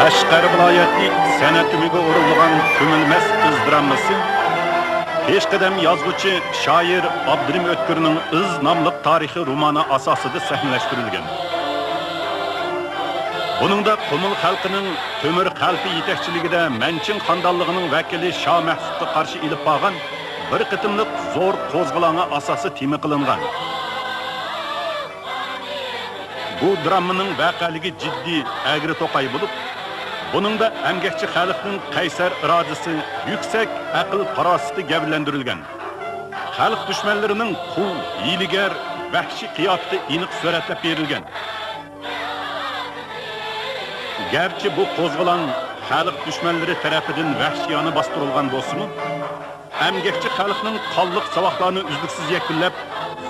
Qashqar viloyatlik san'at umiga o'rilgan ko'milmas izdiramasi peshqadam yozuvchi shoir Abdurim O'tkirning Iz nomli tarixiy romani asosida sahnalashtirilgan. Buningda Qumul xalqining Temur xalqi yetakchiligida Manchin xondanligining vakili Shoh Mahsudga qarshi ilib borgan bir qitimliq zo'r qo'zg'olonga asosi tema qilingan. Bu dramaning vaqaligi jiddiy, agri to'qay bo'lib, buningda emgakchi xalqning qaysar irodasi, yuksak aql farosati gavlandirilgan. Xalq dushmanlarining qul, hiyligar, vahshiy qiyofati aniq suratlab berilgan. Gerçi bu qo'zg'olon xalq dushmanlari tarafidan vahshiyona bostirilgan bo'lsa-mu, emgakchi xalqning qonliq savoqlarini uzluksiz yakunlab,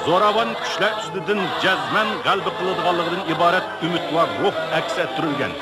zo'ravon kuchlar ustidan jazman g'alaba qiladiganligidan iborat umid va ruh aks ettirilgan.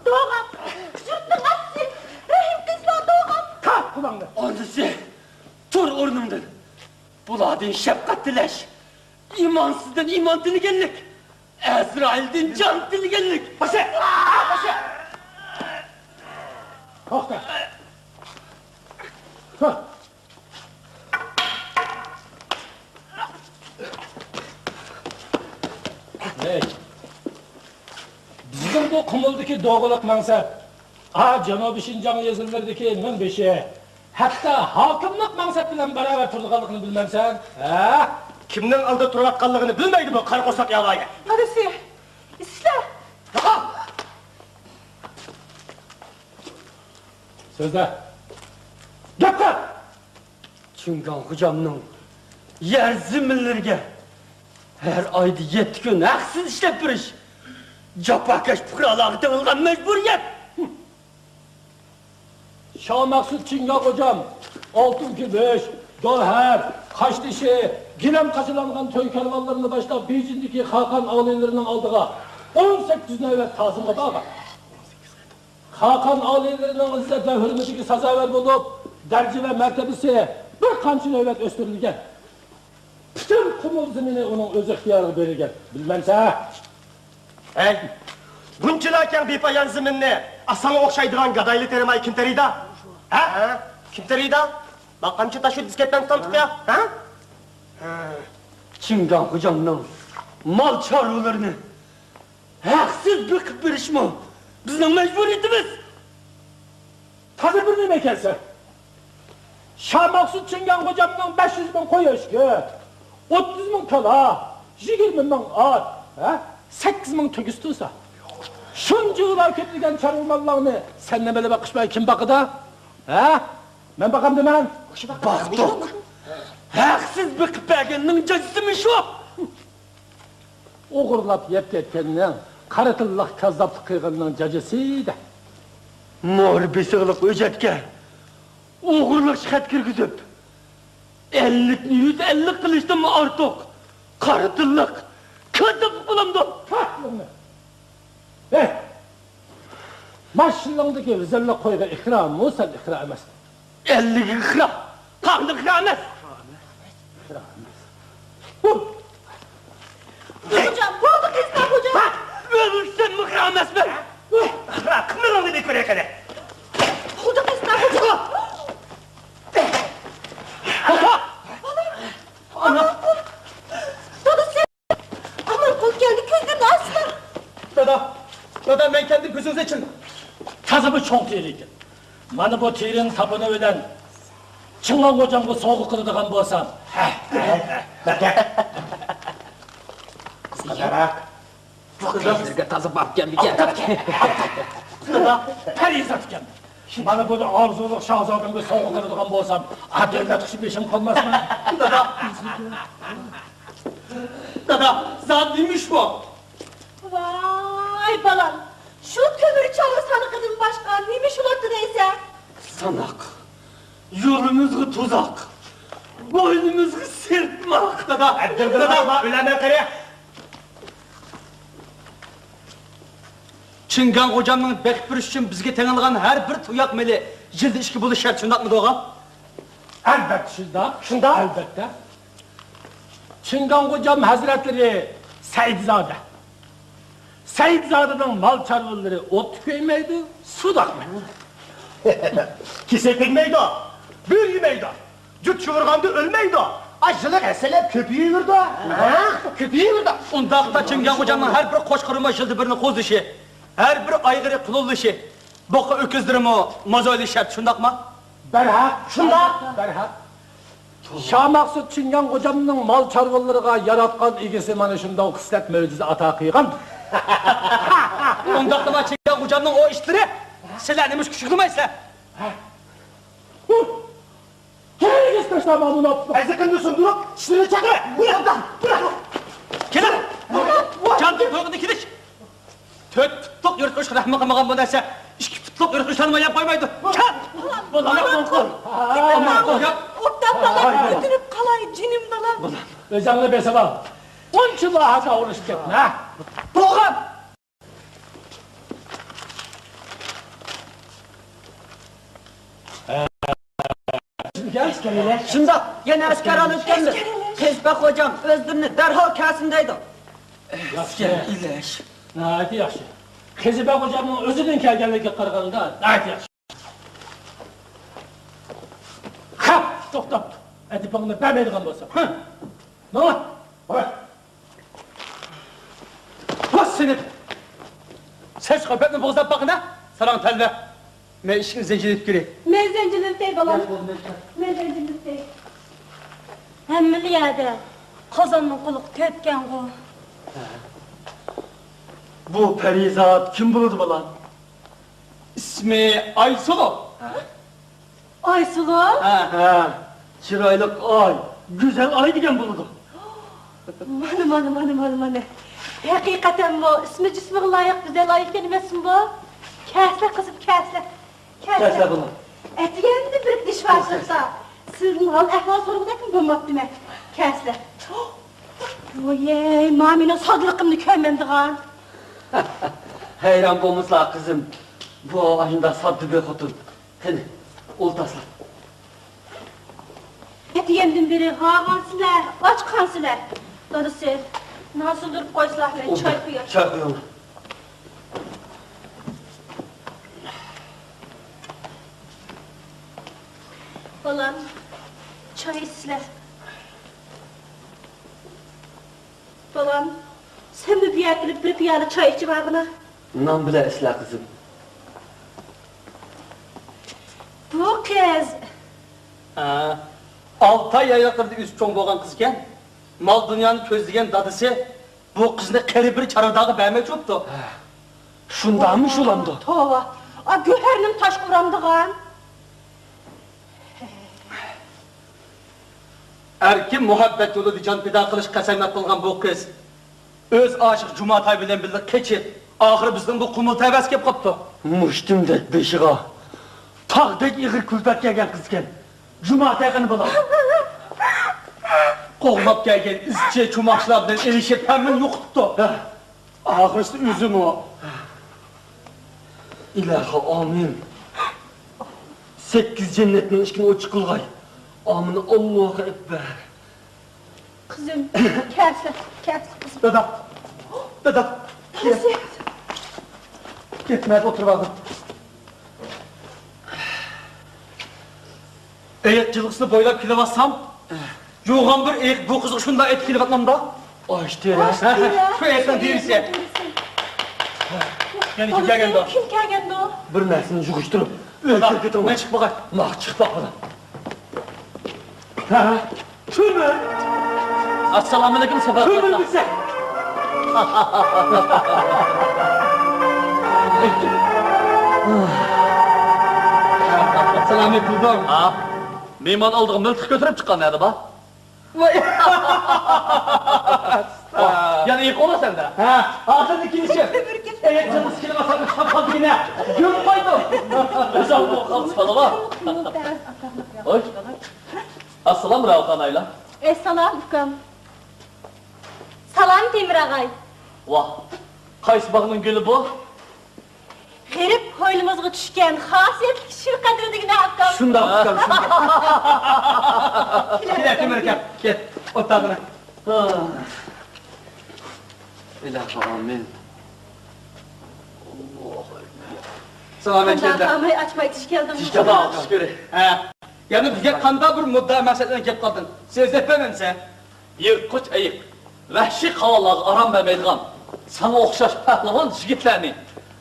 Doğam, sürttün atsı, rahim kızla doğam. Kalk kulağını. Anısı, dur ornumdan. Buladın şefkat dileş. İmansızdan iman diligenlik. Ezrail'den can diligenlik. Başı! Başı! Kalk da. Kalk. Hey. Bizim bu Qumuldagi doğuluk mansap, Janubiy Shinjong yezillardagi minbeshi, hatta hokimlik mansap bilan baravar turganligini bilmamsan? Ha? Kimning aldı turayotganligini bilmaydi bu qarqo'saq yaloyi. Adasi, sizlar. So'zla. Gaplar. Chungan hocamning yer ziminlarga her ayda 7 kun haqsiz ishlab turish. Japakash fuqarolarga tug'ilgan majburiyat. Shoh Mahsud Chingog hocam, oltin kubush, dolhar, qashtishi, gilam qachilangan to'y karvonlarini boshlab Bejindagi Xaqon og'aylarining oldiga 18 navbat ta'zimga borgan. Hakan ailelerinin izzet ve hürmetine sazaver bulup, derece ve mertebesi bir qancha növbet östürülgen. Bütün kumul zemini onun öz ihtiyarı verilgen. Bilmemse. Ey, bunchalarken bepoyon zaminni asanga o'xshaydigan gadayli terimay kim teriydi? Ha? Kim teriydi? Bak qancha taşı disketdan tantık ya? Ha? Çingan hocamның mal çarvalarını haksız bıkıp verişme bizning mecburiyetimiz. Tabi bir nime kelsin. Şah Maksud Çingan hocamның 500 bin koy öşkü, 30 bin kala, 20 bin at, 8 bin tügüs tutsa. Şunca yıllar köpleyen çarvımallarını sen nemele bakışmaya kim bakıda? Ben bakam demen. Baktık. Haksız bıkıp vergeninin cezisi mi şu? Oğurlap yep ketkeninin, karatıllık kazdaplık kıyğının cacısıydı. Mor besiglik öjetke oğurluk şikat kirgizip 50'ni 150 kılıçtan mı artık karatıllık kazdaplık bulamdı. Tatlını. Maşınlığındaki vizerle koyga ikram mı sen ikram emezsin? 50 ikram. Kaldı ikram etmez. Hocam, buldu kızlar hocam. Ölürsen mi ikram etmez? Kimdir onu dedik oraya kadar? Buldu kızlar hocam. Ana! Dada sen. Aman kul geldi közlerini açma. Dada ben kendi gözünüz için. Kazımı çok tehlikeli. Bana bu tirin tapını ölen Çıngan hocamı soğuk kırdıgan bolsam. Kızarak. Kızlarga tazı bap gelmeyken. Perizat geldi. Bana böyle arzuluk şahzadımı soğuk kırdıgan bolsam, devlet kişi beşim kalmaz mı? Dada, zat neymiş bu? Vay balam. Şu kömürü çalırsanı kızım başkan. Neymiş ulatı neyse. Sanak. Yolumuzgu tuzak. Boynumuzgu sırtmak. Dada, ölene kere. Çingan hocamның bekip bir üçün bizge tenilgan her bir tuyak meli jildi işki bulu şart şundak mı doğa? Elbette şunda. Elbette. Çıngan hocam hazretleri Seydzade. Seyidzade'nin mal çarvıları ot köymeydi, su dakmaydı. Kesek bilmeydi o. Büyümeydi o. Cüt çuvrgandı ölmeydi o. Acılık eselep köpüğü o. Köpüğü o. Ondaqda Çingan hocamның her bir koşqırıma jildi birini qoz işi, her bir aygırı qulul işi, boqa öküzdürüm o mazoyli şart şundak mı? Berhak, şunda. Berhak. Şah Maksud Çingan hocamның mal çarvılarına yaratkan ilgisi mana şundan kıslet mevcudu ata kıygan. Ondaqda ma Çingan hocamның o işleri sizlernimiş küçüklemaysa. Gel istaşlama bunu yaptım. Ezekinde sundurup şunu çakır. Bırak. Keler! Candı toğunu kidiş! Töt tutluk yürütmüş rahmı bu derse işki tutluk yürütmüş tanıma yapmaymaydı. Çat! Ulan yapma! Aman yap! Ottan balam götürüp kalay cinim balam. Özemli besebal. 10 yıl haka uğraş ketme ha. Doğan! Gel iskeleyle. Şunda yine asker alıp geldi. Tezbek hocam özdürünü derhal kasındaydı. Yaxşı. İleş. Nəhayət yaxşı. Xezibək hocamın özünün kəlgənlikə qırğında nəhayət yaxşı. Hap! Toxtab! Ədipağını bəməydiğən bolsa. Ne ola? Bak! Bas seni! Ses köpekle boğazdan bakın ha! Saran telve! Me işin zencil edip gireyim. Men zencilikdey balam. Men zencilikdey. Hemmili yerde. Kazanın kuluk köpken bu. Bu perizat kim bulurdu bu lan? İsmi Aysulu. Aysulu. Ha. Çıraylık ay. Güzel ay diyen bulurdu. Manı. Hakikaten bu ismi cismi layık güzel ayıp kelimesi bu. Kesle kızım kesle. Kesle bunu. Etiyendi bir diş var sırsa. Sizin hal ehval sorgudakın bu maddime. Kesle. Oyey, mamine sadlıkımını köymemdi kan. Heyran bulmuşlar kızım. Bu ayında sabdı be kutun. Hadi, oltasın. Etiyemden beri hağansılar, aç kansılar. Dadısı, nasıl durup koysalar ben çay koyar. Çay koyalım. Balam, çay içsiler. Balam, sen mi bir yer bilip bir piyale çay içi var bana? Nan bile esla kızım. Bu kez, 6 ay ayaklarda üst çoğun boğan kızken, mal dünyanın közleyen dadısı, bu kızını kere bir çaradağı vermek çoktu. Şundanmış ulamdı. tova, a göhernim taş kuramdığan. Erkin muhabbet yolu dican pida kılış kasaynat bulgan bu kız. Öz aşık Cumatay bilen bildik keçir. Ahırı bizden bu kumul tevez kep kaptı. Muştumdek beşiğa. Tağdek iğir külfet gelgen kızken. Cumatay'ını bulan. Qoğlap gelgen izçe çumakçılar bilen erişir hemen yoktu. Ağrısı üzüm o. İlahi amin. 8 cennetin işkin o çıkılgay. Amin Allahu Ekber. Kızım, kerse kızım. Dada. Dada. Nasıl? Gitmez otur bakın. Eğer cılıksını boylap kile bassam, yoğan bir eğik bu kızı şunda etkili katmamda. Aç teres. Şu eğikten değilse. Yani kim gelgen de? Kim gelgen de o? Bir nersini yukuşturup. Dada, ne çık bakar? Mak çık bakalım. Ha? Tümü. Assalamu alaikum sefer. Tümü bize. Assalamu alaikum. Ha? Meyman aldığım mülkü götürüp çıkan nerede bak? Yani ilk ola sende. Ha? Ağzın ikinci. Evet canım sikili masanın kapalı yine. Gün koydum. Özel bu kaldı sana bak. Oy. Assalamu alaikum ayla. Salam ukam. Salam Temir ağay. Vah. Kayısı bağının gülü bu. Herip koynumuzga tushgan xosiyat kishir qadridigina ukam. Şundan tutalım. Gel Temir gel. Gel. Otağına. İlahi amin. Sana ben geldim. Allah'ım açmay tish keldim. Tamam, şükür. He. Yani bizge kanda bir mudda meselelerine gelip kaldın. Söz etmemem sen. Yırtqıç ayıp. Vəhşi havalar aram vermeydiğen. Sana okşaş pəhlivan jigitlerini.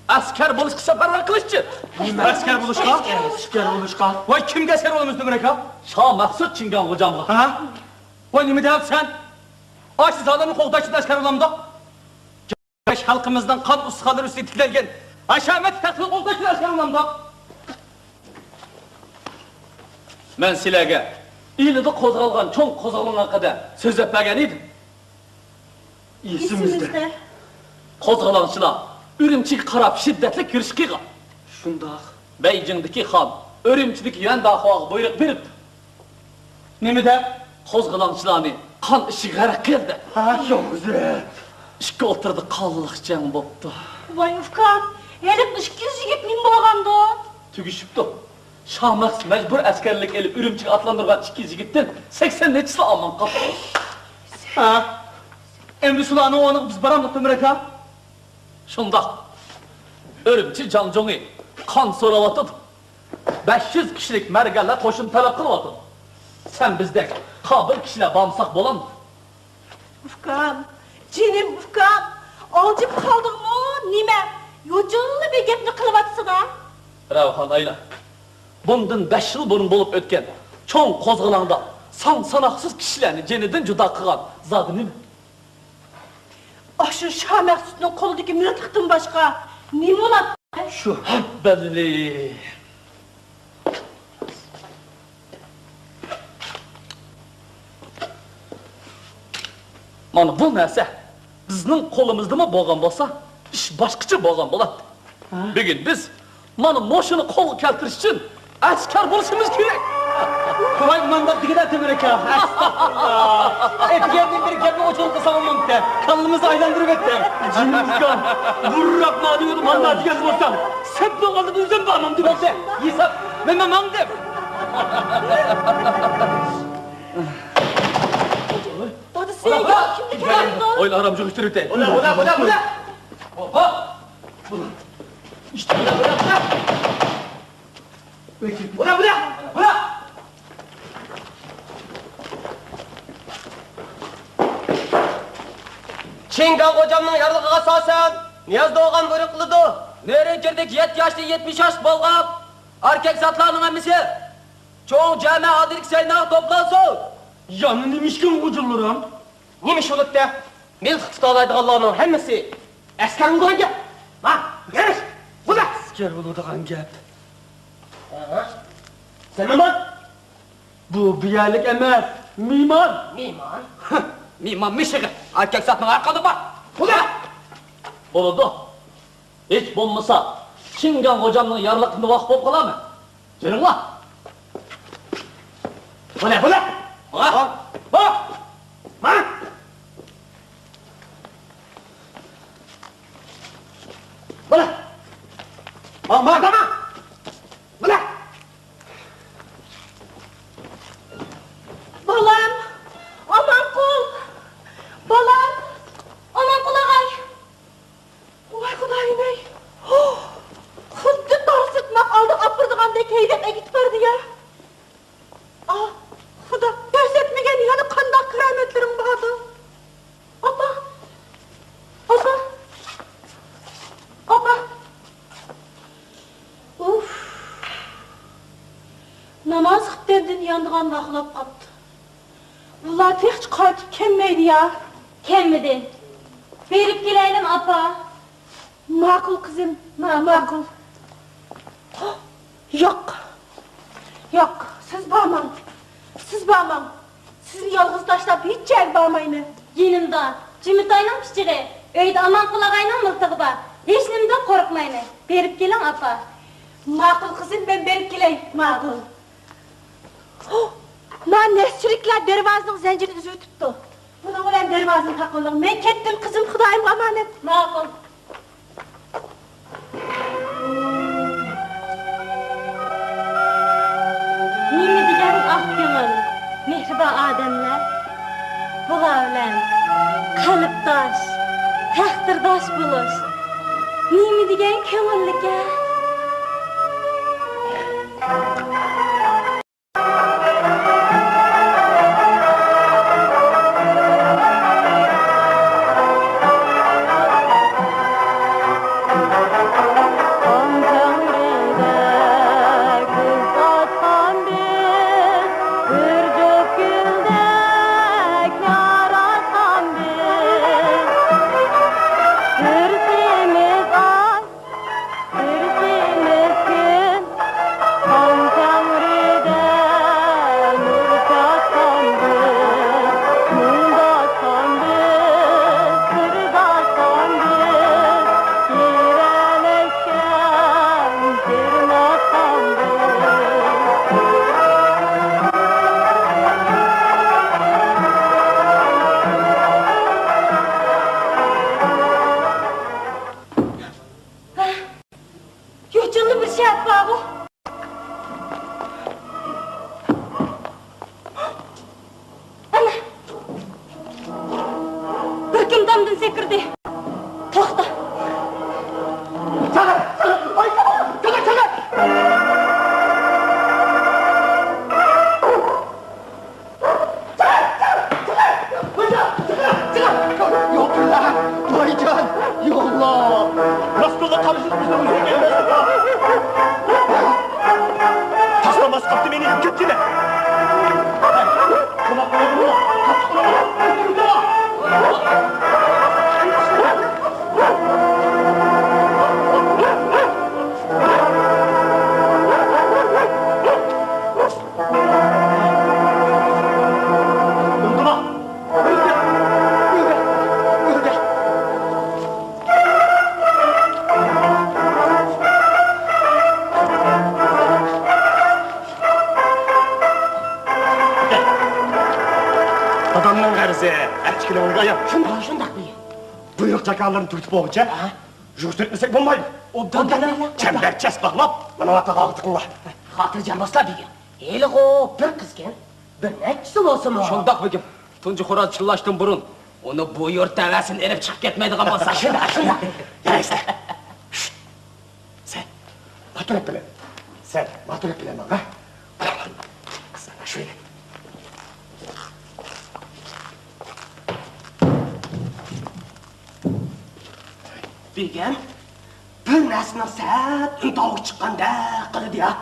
Asker buluş kısa barbar kılıççı. Asker buluşka? Asker buluşka. Vay kimge asker olmuştu bıraka? Şah Maksut Çingan hocamla. Ha? Vay ne mi deyip sen? Açsız adamın kovdaşında asker olamdı. Geç halkımızdan kan uskalır üstü itilerken. Aşamet takıl kovdaşında asker olamdı. Men silerge, ilide kozgalgan, çoğun kozgalgan kadar söz etmegen idim. İsimizde. Kozgalançılar, ürümçik karab şiddetli kirişkiga. Şundak. Beijing'deki han, ürümçilik yüren dağıvağı buyruk verip. Nemi de? Kozgalançılarını kan işi garak geldi. Ha çok güzel. İşke oturdu kallılık can boptu. Vay ufkam. Herip dışkız yigit min bolgandı. Tügüşüptü. Şahmaks mecbur askerlik elip ürümçik atlandırgan iki yigittin 80 neçisi aman kapı. Ha? Emri sulağını o anı biz baramlık ömreka. Şunda. Örümçi cancoğu kan soravatıp 500 kişilik mergelle koşun talep kılvatıp. Sen bizden kabir kişiyle bağımsak bolan mı? Ufkam. Cinim ufkam. Olcip kaldık mı? Nime? Yocunlu bir gepni kılıvatsın ha? Ravhan ayla. Bundan 5 yıl burun bolup ötken çoğun kozgalanda sanaksız kişilerini ceniden juda kılan zadı nime? Aşır Şah Məxsud'un koludaki mürtıktın başka. Nime olat? Şu belli. Mana bu narsa bizning qo'limizda bo'lgan bo'lsa, ish boshqacha bo'lgan bo'ladi. Bugun biz mana moshini qo'lga keltirish uchun askar bo'lishimiz kerak. Kolay mandak dikine temerek ya. Estağfurullah. Etkiye bir kepi uçun kısamam de. Kanlımızı aylandırıp ettim. Cimriskan. Vurrak mı diyordum Allah dikez olsam. Sen de kaldı düzen bağlamam diyor de. Yisap. Ben dem. Hadi sen ya kimlik var? Oyla aramcı üstürü de. Ula. Hop. İşte Ula. Çingan hocamның yardımına asasen Niyaz Doğan buyruk kılıdı. Nereye girdik 7 yaşlı 70 yaş bolgap. Erkek zatlarının emisi. Çoğun cami adilik seynağ toplansın. Yanı nemişkin uculurum. Неmiş olup da? Men Xitoylaydı Allah'ın hemmesi. Eskerin koyun gel. Ha, geliş. Bu da. Asker buludağan gap. Sen mimar? Bu biyerlik emez. Mimar. Mimar. Mimam mişiği. Erkek zatının arkadı bak. Bu da. Boludu. Hiç bulmasa Çingan hocamның yarlıkını vak bol kala mı? Gelin la. Bu da. Ha? Ha? Bu da. Mama. Bu da. Balam, aman kul. Balam, aman kul ağay. Vay Kudayım ey. Xuddi dars etmek aldı kapırdığımdek heydep egit vardı ya. Ah, Xuda, ders etmegen yana kandak kerametlerim vardı. Apa. Uf. Namaz kıpterdin yandıgan vakılap kaptı. Vallahi hiç kaytıp kemmeydi ya. Kemmidi. Verip geleydim apa. Makul kızım, makul. Yok. Siz bağman. Sizin yalğız taşlap hiç yer bağmayını. Yanımda. Cümitay'nın piçiri. Öyde aman kulağayla mıltığı var. Hiç nimden korkmayını. Verip gelin apa. Makul kızım, ben berip geleyim, makul. Lan nesçilikler dervazının zincirini düzü tuttu. Buna ulan dervazını takıldım. Ben kettim kızım, Xudayım emanet. Makul. Nimi diyen ah gönül, mehriba ademler. Bula ölen, kalıptaş, takdirdaş buluş. Nimi diyen kömürlüke. Yoçunlu bir şey yap babu. Ana! Bir kim damdın sekirdi. Toxta! Yok lan. Baycan. Yolla. Rastgele karışık bizim üzerine gelmez. Taslamaz kaptı beni. Git yine. buyruk jakarlarını türtüp boğunca, yürütmesek bulmaydı. Obdan gel. Çemberçes bağlap, bana ata kaldıkınla. Hatırcan basla bir. Eli o bir kızken, bir neçisi olsun o. Şondak begim. Tuncu Xoraz çılaştın burun. Onu bu yurt tevesin erip çıkıp ketmeydi kalmasa. Şuna. Ya işte. Sen, matur et bile. Sen, matur et bile ha? Sana şöyle. Begim, bir nesine saat ün tavuk çıkkanda kılıdı ya.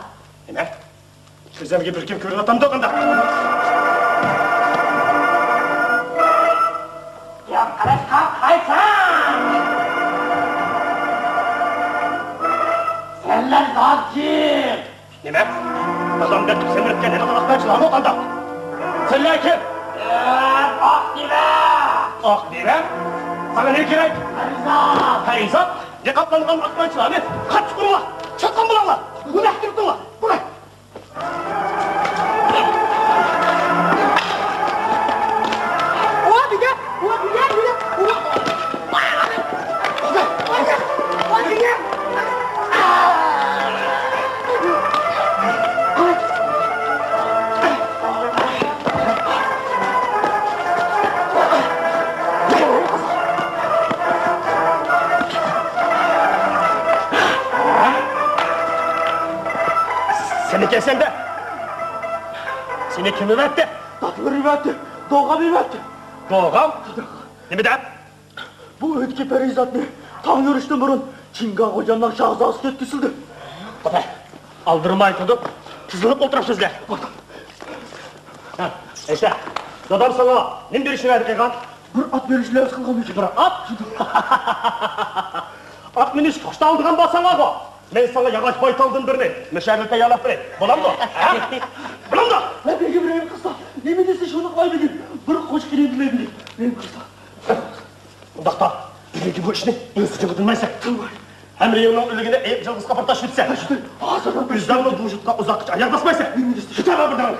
Hemen, gözümge bir kim körün atam dokunda. Ya karas kalk haysan! Senler daha kim? Nime? Adam da semirken hele kalaktan çılan otanda. Senler kim? Akdire? Sana ne gerek? Harizat! Ne kaplanılan aklan çılanı? Kaç kurula! Çatkan bulanla! Bu ne yaptırdın bu ne? Seni kesen de! Seni kim üretti? Tatlı üretti, Doğan üretti. Doğam? Ne mi de? Bu ötki perizatlı, tam yürüyüşten burun Çingan hocanın şahzası ketkisildi. Kopay, aldırmayın tutup, tızılıp oturup sizler. İşte, dadam sana, ne bir işe verdik Egan? Bir at verişler kılgamayacak. Bir at? At miniş kaçta aldığın basana bu. Ben sana yavaş bayt aldım birini, meşerlikte yalap vereyim. Bulam mı? Bulam da! Ne peki benim kızla, ne mi desin şunu kaybedin. Bir koç girebilir bilir, benim kızla. Bundakta, bilegi bu işini en sıcı kıtılmaysa. Hem reyonun ölügüne eğip cılgız kaparta şütse. Üzdemle bu vücutta uzakça ayak basmaysa. Şüter var buradan.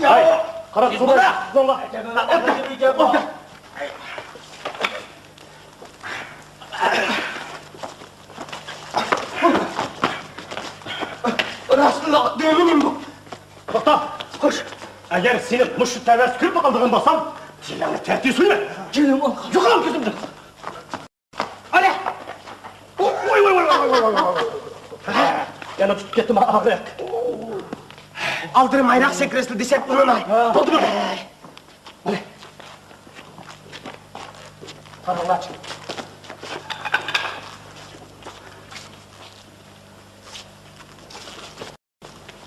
Ya! Karat sonra, sonra. Orada. Rasulullah deminim bu. Doktor, koş. Eğer senin muşut tevers kırpı kaldığını basam, çileğini tertiği söyleme. Gelin al. Yok lan gözümden. Hadi. Oy. Yana tutup gittim ağrıyak. Aldırım ayrak sekresli desek bunun ay. Doldu mu? Hadi. Parmağını aç.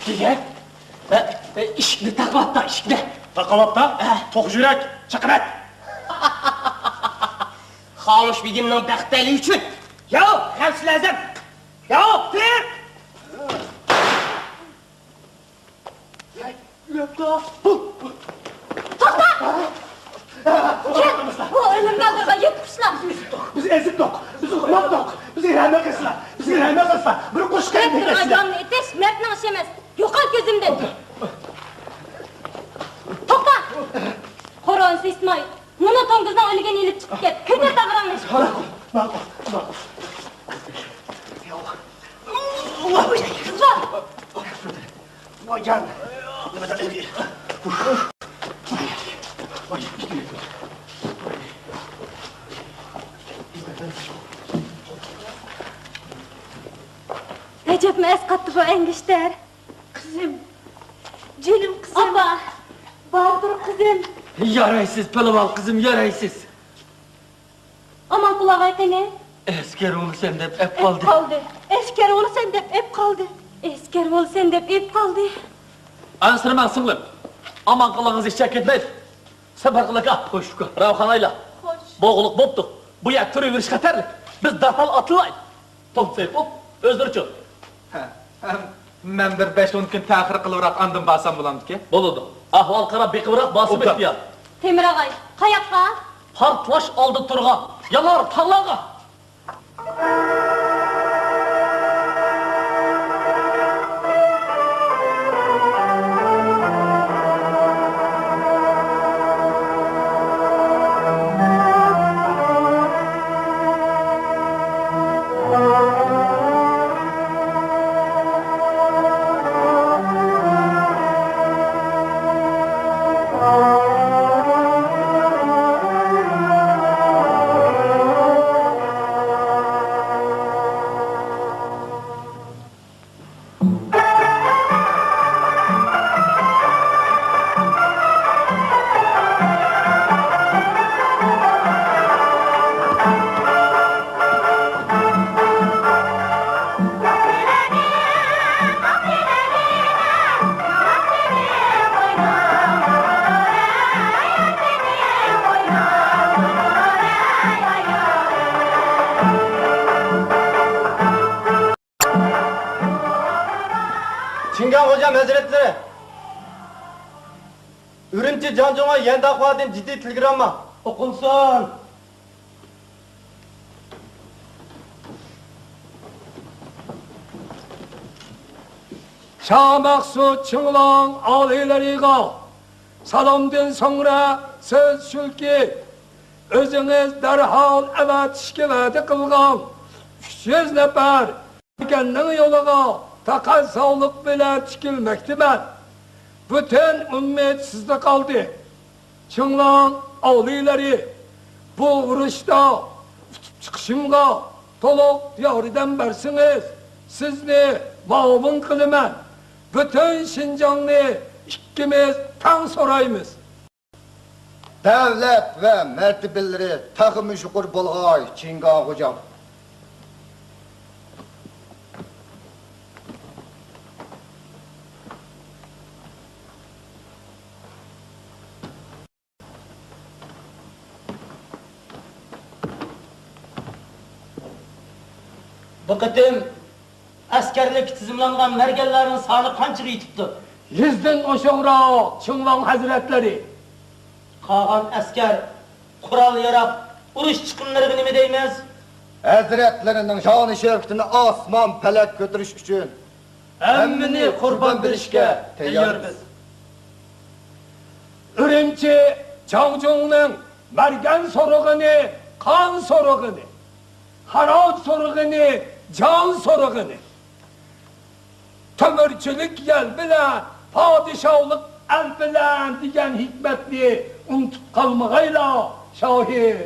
Diye. İşini takmatta işini. Takavatta, tok yürek, çıkımet. Hamuş bilgimden bəxtəli üçün. Ya, həmsiləzəm. Ya, bir. Bu ölümden yetmişler. Biz ezik dok, biz hukmak dok, biz irhame kısla, bir kuş kendi Bir ayağını eteş, mertlen aşemez. Yokal gözümden. Tokta! Koronsu İsmail. Bunu tonguzdan ölügen elip çıkıp get. Kötü davranmış. Bak. Kızlar! Vay can. Recep mi eskattı bu engişler? Kızım. Canım kızım. Abba. Vardır kızım. Yaraysız pelaval kızım yaraysız. Aman kulağa ne? Esker onu sende hep kaldı. Hep kaldı. Esker oğlu sende hep kaldı. Esker oğlu sende hep kaldı. Ansırman sınlım. Aman kılağınızı içecek etmeyin. Sefer kılık at koş. Ravxanayla. Hoş. Boğuluk boptu. Bu yak türü bir katerli. Biz darhal atılayın. Top seyip hop. Özdürüçün. Men bir 5-10 kun ta'xir qilibroq andim basam bo'lamdiki? Bo'ladi. Ahvol qarab beqivroq bosib etdilar. Temir ağay, qayoqqa? Partlash oldi turgan. Yalar tag'larga. Çingan Hocam Hazretleri. Ürümçi Cancon'a yendi akvadın ciddi telegramma. Okunsun. Şamaksu Çınlan ağaylariga salomdan sonra söz şulki özünüz derhal evatishga va'da qilgan 300 nafar ekanning yo'liga taqasovliq bilan tikilmoqdaman. Butun ummet sizda qoldi. Çınlan ağaylari bu urushda chiqishimga to'liq yordam bersangiz sizni ma'mun qilaman. Bütün Şinjan'ı ikimiz tan sorayımız. Devlet ve mertebeleri takımı şukur bulgay Çingan Hocam. Bu kıtım askerlik tizimlangan mergellerin sağını kançığı yitipti. 100'den oşoğra Çınlan Hazretleri. Kağan asker, kural yarap, uruş çıkınları nime değmez. Hazretlerinin şanı şerifini asman pelek götürüş için Emmini kurban berişke teyyormiz. Ürümçi Çangcung'un mergen sorugunu, kan sorugunu, haraç sorugunu, can sorugunu, tömürçülük yel bilen, padişahlık el bilen diyen hikmetli unutup kalmağıyla şahit.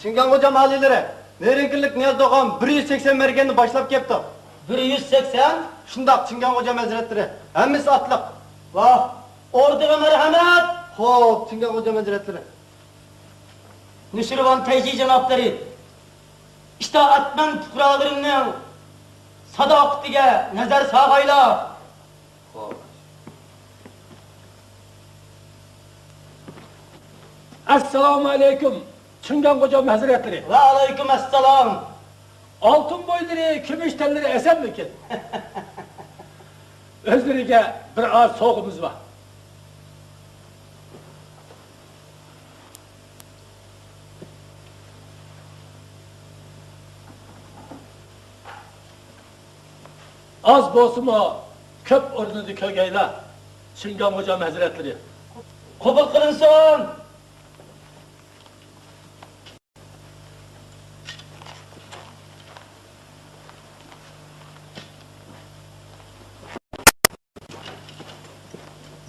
Çingan Hocam alileri. Nerenkirlik Niyaz Doğan 180 mergenini başlap kepti. 180, Şundak Çingan Hocam Hazretleri. Hemmisi atlık. vah, orduğa merhamet. Hop Çingan Hocam Hazretleri. Nüşirvan Teyci Cenapları. İşte atman fukralarının sadakatiga nazar sağayla. Esselamu aleyküm Çıngan Hocam Hazretleri. Ve aleyküm esselam. Altın boyları, kümüş telleri esen mikin? Özlerine bir az soğuğumuz var. Az bosuma köp ordunu kögeyle Çıngan Hocam Hazretleri. Kubul kılınsın.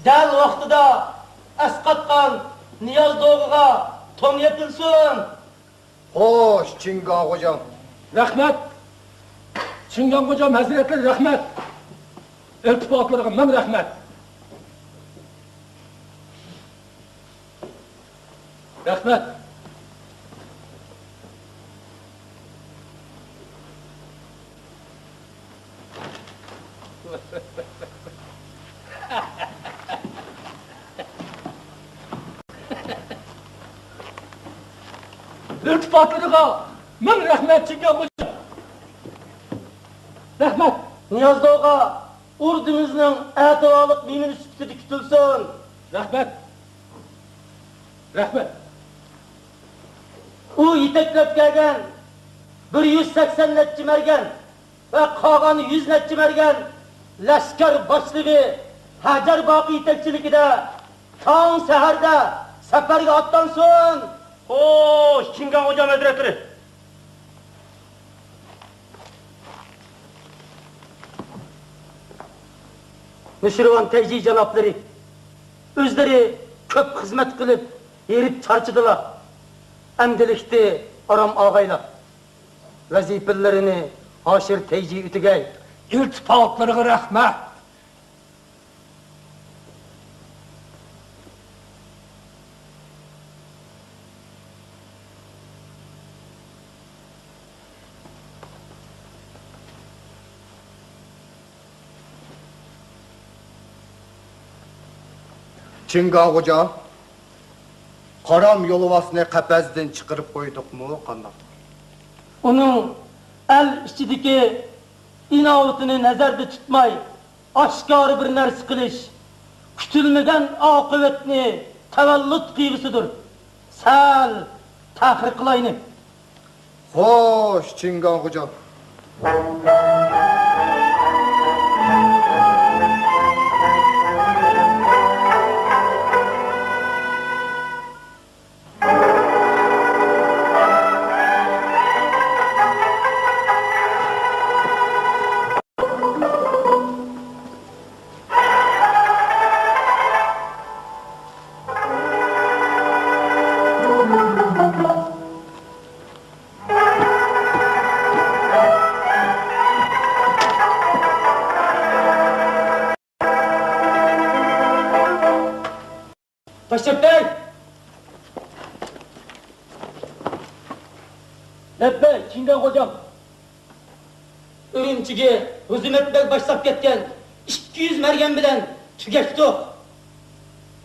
Del vaktida Esqatkan Niyaz Doğu'ga ton yetilsin. Hoş Çingan Hocam. Rahmet. Çıngan Hocam Hazretleri rahmet. İltifatlarına men rahmet. Rahmet. İltifatlarına men rahmet Çıngan Hocam. Rahmet. Niyaz Doğu'ga ordumuzun etivalık mimini sütüdü kütülsün. Rahmet. Rahmet. U yiteklep gelgen 180 netçi mergen ve kalan 100 netçi mergen leşker başlığı Hacer Baki yetekçilikide tan seherde seferge atlansın. Hoş Çingan Hocam Hazretleri. Nüşirvan Teyci Cenapları özleri köp hizmet kılıp yerip çarçıdılar. Emdelikti aram ağayla. Vazifelerini haşir Teyci ütügey. İltifatlarına rahmet. Çingan Hocam. Karam Yolovasını kapezden çıkarıp koyduk mu kandak? Onun el içindeki inovatini nazarda tutmay, oshkora bir narsa qilish, kutilmagan oqibatni tavallud qiyg'isidir. Sal tahrir qilayni. Xo'sh, Chingon xo'jam. Başçapbey! Lebbey, Chingon hocam. Ürümchiga hüzumetbek başlap ketken 200 mergen bilen tügettik.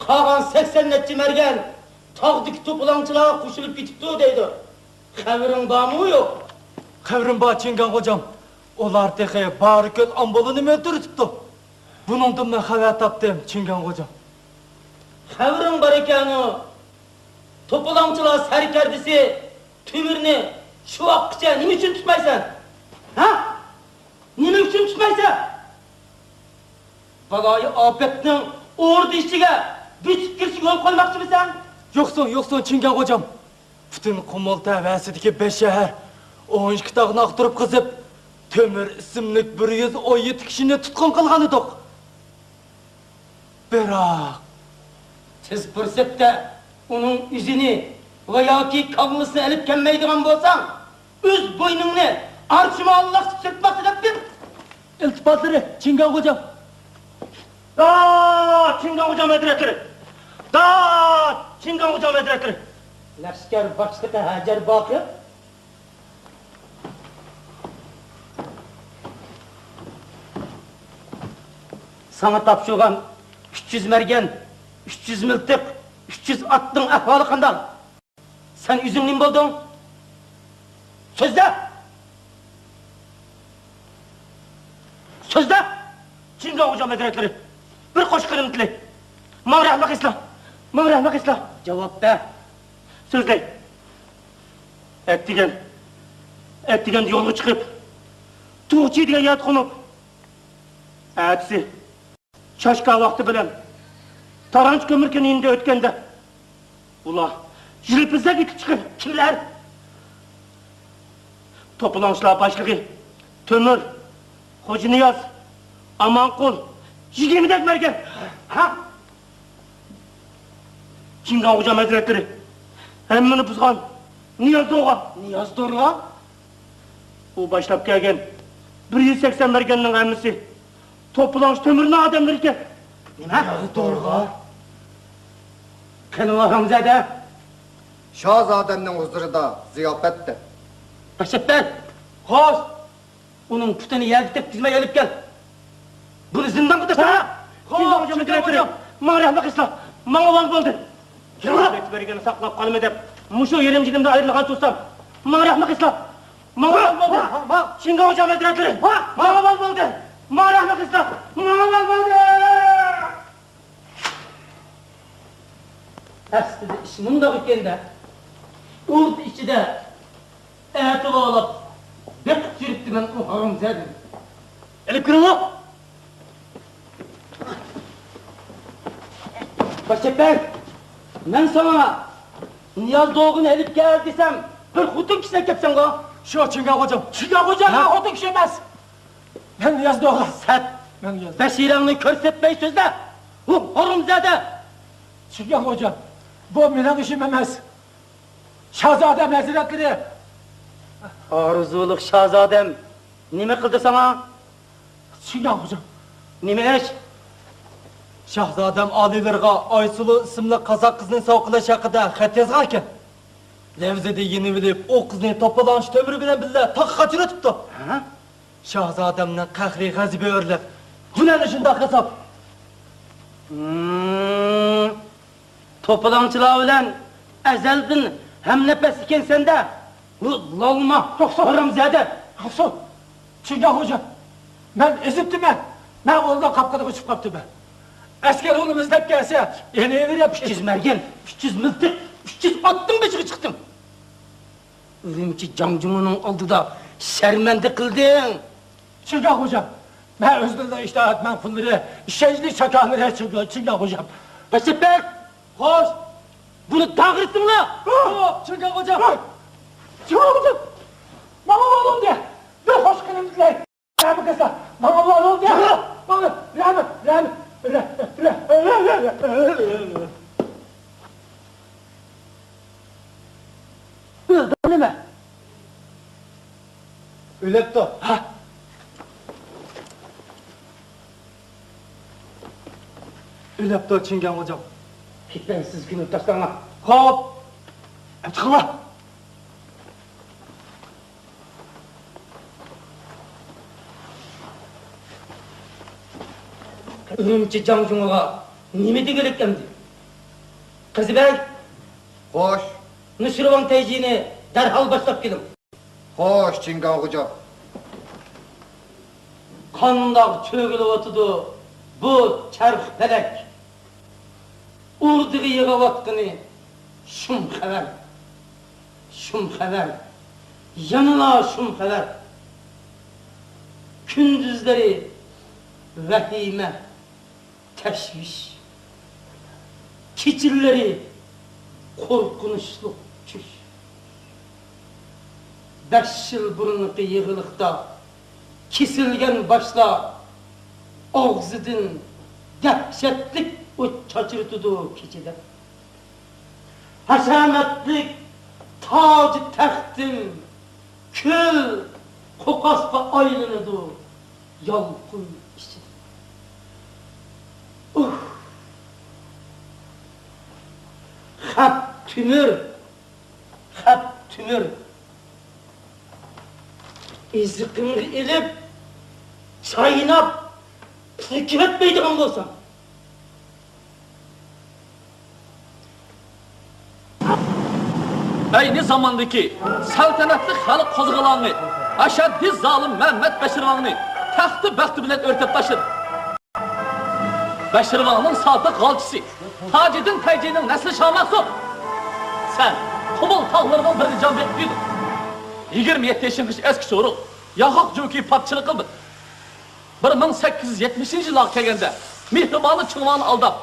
Kalan 80 netçi mergen tağdaki topulançılara koşulup gitipti deydi. Haberin var mı yok? Haberim var Chingon hocam. Olar tehe barıköl ambolunu mu öldürüptü? Bunundan ben haber taptım Chingon hocam. Haberin var ekanı. Topulançılar serkerdisi tümürünü şu akıca nime için tutmaysan? Ha? Nime için tutmaysan? Balayı afetinin ordu işçige bütüp girişi yol koymakçı mısın? Yoksun Chingon hocam. Bütün Kumolta Vəsidiki 5 şehir 12 tağını aktırıp kızıp Tömür isimlik 117 kişini tutkun kılgan edik. Birak Siz fırsette onun yüzünü veya ki kavlısını elip gelmeydiğen bolsan öz boynunu arşıma Allah sürtmesi ettin. İltifatları Chingon hocam. Chingon hocam edretleri. Chingon hocam edretleri. Leşker başlıkı Hacer Bakır. Sana tapşırgan 300 mergen, 300 miltik, 300 attın ahvalı kandan. Sen yüzün nim buldun? Sözde! Sözde! Chingon hocam edretleri. Bir koş kırıntılı. Mağrahmak islam. Mağrahmak islam. Cevap ver. Sözleyin. Ettigen yolu çıkıp, Tuğçi diye yat konup, ertesi, şaşka vakti bilen, taranç kömürken indi ötkende, ula, jilipizde git çıkın, kimler? Topulanışlar başlığı, Tömür, Hoca Niyaz, Amankul, 20 dek mergen, ha? Chingon hocam hazretleri, hemmini buzgan, Niyaz Doğan. Niyaz Doğan? O başlap gelgen 180 mergeninin emmisi Topulanış Tömür'ün adamları iken. Nima? Niyaz Doğan? Kanıva Hamzade. Şahzademning huzurida ziyofetdi. Başetber. Hoş. Onun putunu yerditip dizme gelip gel. Bunu zindan kıdırsana. Chingon hocam hazretleri, mağrahmak islam, mağa var buldu. Devlet vergeni saklap kalım edip, muşu yerimcilimde ayrılgan tutsam, mağrahmak islam, mağa var buldu. Chingon hocam hazretleri, mağa var buldu. Mağrahmak islam, mağa var buldu. Aslında işimin de gitgende, urd içinde eti bağlap, bek sürüttü ben o Hamzade. Elip kırın o. Başetber. Ben sana Niyaz Doğan'ı elip gel desem bir hutun kişine kepsen o. Şu Chingon hocam. Chingon hocam ben hotun kişi emez. Ben Niyaz Doğan. Sen beşiranını körsetmeyi sözle. Bu Horumzade. Chingon hocam bu benim işim emez. Şahzadem hazretleri. Arzuluk şahzadem. Nime kıldı sana? Chingon hocam. Nime iş? Şahzadem alilerge Aysulu isimli kazak kızının savkılaş hakkında xat yazgarken Levzede yeni bilip o kızını toplalanış tömürü bilen billa tak kaçırı tuttu. Şahzademle kahri gazibe örlep Gülen işinde hesap. Toplancılığa ölen ezeldin hem nefes iken sende. Bu lalma Horumzade. Hafsun. Chingon hocam. Ben eziptimen. Ben orada kapkada uçup kaptım ben. Asker onu izlep gelse, yeneğe ver ya 300 mergen, 300 mıltık, 300 attım beşiği çıktım. Ürümçi camcımının oldu da şermendi kıldın. Çıngak hocam. Ben özgürde işte etmem bunları, şecli çakahları çıngak hocam. Beşikbek, hoş. Bunu dağırsın la. Çıngak hocam. Çıngak hocam. Bana oğlum diye. Bir hoş geldinler. Rahmi kısa. Bana oğlum diye. Bana Rahmi. Öyle mi? Ülepto. Ülepto Çingen hocam. Hikmensiz günü taşlarına. Hop. Çıkma. Ürümçi camcımına nime de gerek geldi? Kızı bey, Hoş. Nusirvan teyciğini derhal başlap gelin. Hoş Çingen hocam. Kandak çögülü otudu bu çarx felek. Urduğu yığa vaktini şum haber, yanına şum haber. Kündüzleri vehime, teşviş, keçilleri korkunuşlu çüş. 5 yıl burunluqı yığılıqda kesilgen başla ağzıdın dehşetlik o çaçırtıdı keçide. Haşametlik tacı taxtım kül kokaspa aylınıdı yalqın içide. Hep tümür İzikini ilip çayınap hükümet beydiğim olsam. Aynı zamandaki saltanatlı halık kozgalanını, aşaddi zalim Mehmet Beşirvan'ını tahtı baktı bilen örtep taşır. Beşirvan'ın sadık galçısı, Tacidin Teyce'nin nesli şaması. Sen Kumul tağlarının birini can bekliydin. 27 yaşındaki eski çoğru, yahak cüki patçılık kıldı. 1870 yıllar kelgende, mihribanı çınvanı aldap,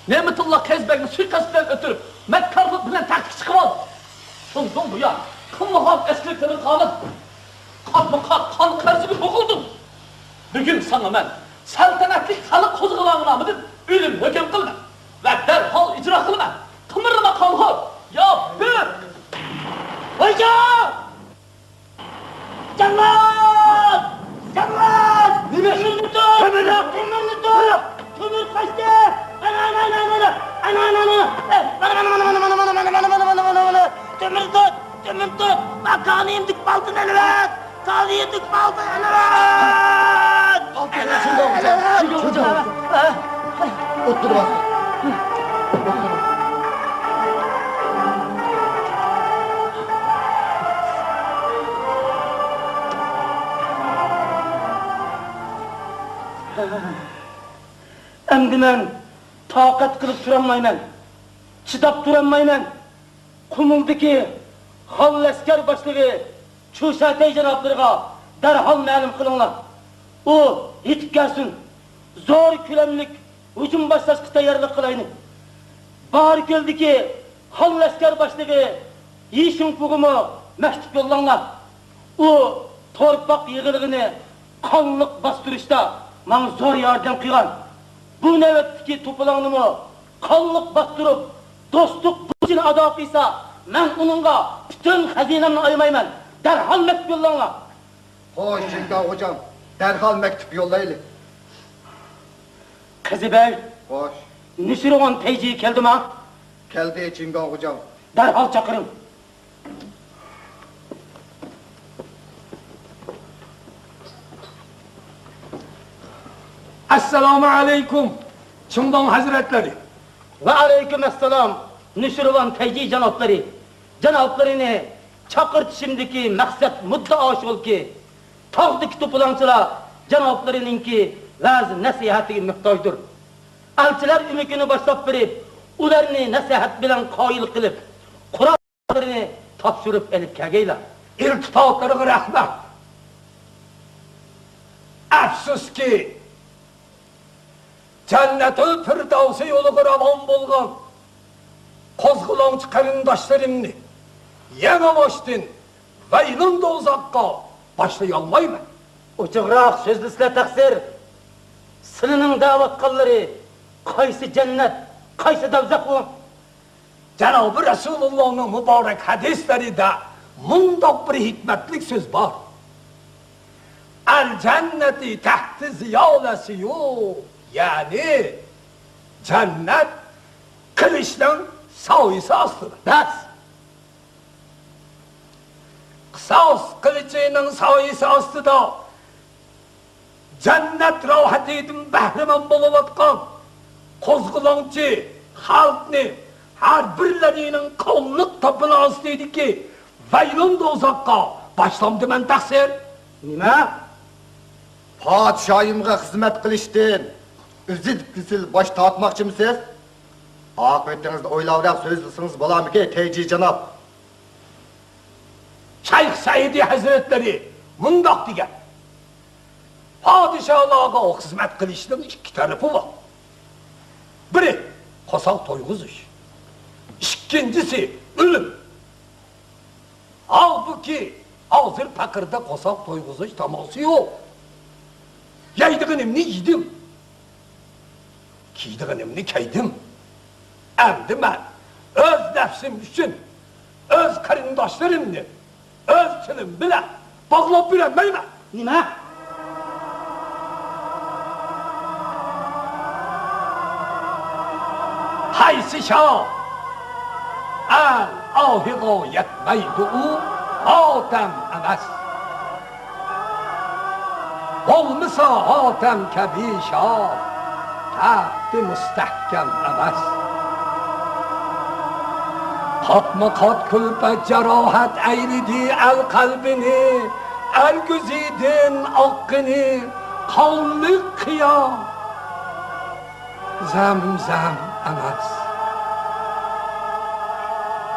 Nemetullah Kezbek'ini suikast bilen ötürüp, mekkarlık bilen taktik çıkıp aldı. Şundan bu ya, kımlığa eskiliklerin kanı, kan kırsını boğuldum. Bugün sana ben, saltanatlik halık kozgalanına mıdır, ölüm hüküm kılma ve derhal icra kılma. Kımırma kanhal, ya bir! Hocam! Canlar! Canlar! Kömür tut! Kömür tut! Kömür kaçtı! Kömür tut! Bak kanıyım dik baldın elvet! Kanıyım dik baldın elvet! Hocam. Otur bak. Emdi men taqat qilib turolmayman. Chidab turolmayman. Qumuldagi xol askar boshlig'i Chushatay janoblariga darhol ma'lum qilinglar. U yetib kelsin. Zo'r ko'lamlik hujum boshlashga tayyorlik qilayni. Bari keldiki xol askar boshlig'i Yishun Pug'imi maktub yo'llanglar. U torpaq yig'ilg'ini qonliq bostirishda men zo'r yordam qilgan. Bu navbatdagi to'polonni qonliq bostirib, do'stlik burchini ado qilsa, men uningga butun xazinamni aymayman. Darhol maktub yo'llanglar. Hoş Çingen hocam. Derhal mektup yollaylı. Qizibey, Hoş. Nusirvan teyci keldimi? Keldi Çingen hocam. Darhol chaqiring. Assalomu alaykum, Çingdon hazretleri. Ve aleyküm esselam, Nusirvan teyci canobları. Canoblarini chaqirtishimdagi maqsad muddao shuki, tog'dagi to'polonchilar Canaplarınınki vaz nasihatiga muhtojdir. Elçiler ümükünü başlap verip, ularni nasihat bilen qoyil qilib, Qur'onlarini topshirib elib kelgaylar. İltifatlarına rahmet. Afsuski, Cennetül Firdevsi yolu ravan bolgan kozgulanç qarindaşlarımni yana baştın vaylın dozaqqa başlayalmayman. Uçuqroq so'zni sizlar taqsir. Sizlarning da'vatqanlari qaysi cennet, qaysi do'zax bu? Cenab-ı Resulullah'ın mübarek hadislerinde mundaq bir hikmetlik söz var. El cenneti tahti ziyalesiyu, yani cennet kılıçların sayısı astıdır. Bas! Kısas kılıcının sayısı astıda cennet rahatidin behrimen buluvatkan kozgulançı halkni her birlerinin kolluq tapını astıydı ki vaylun dozaqqa başlamdı men taksir. Nima? Padişahımga hizmet kılıştın. Üzüp küsül baş tartmakçımısınız? Akıbetinizde oylavrak sözlüsünüz balamı ki teyci canap. Şeyh Saidi Hazretleri mundaq digen. Padişahlığa o hizmet kılışının iki tarafı var. Biri kosal toyguzuş. İkincisi ölüm. Halbuki hazır pakırda kosal toyguzuş taması yok. Yaydıqınımni yedim. Kiydiqınımni kiydim. Endi ben öz nefsim üçün, öz karindaşlarımni, öz tilim bilen bağlap bilemeyim. Nima? Haysi şah, el ahido yetmeydu, hatem emes. Olmasa hatem kebişa, tahti müstehkem emes. Katma kat külpe cerahat eylidi el kalbini, el güzidin hakkını, kavmi kıyam. Zemzem emes.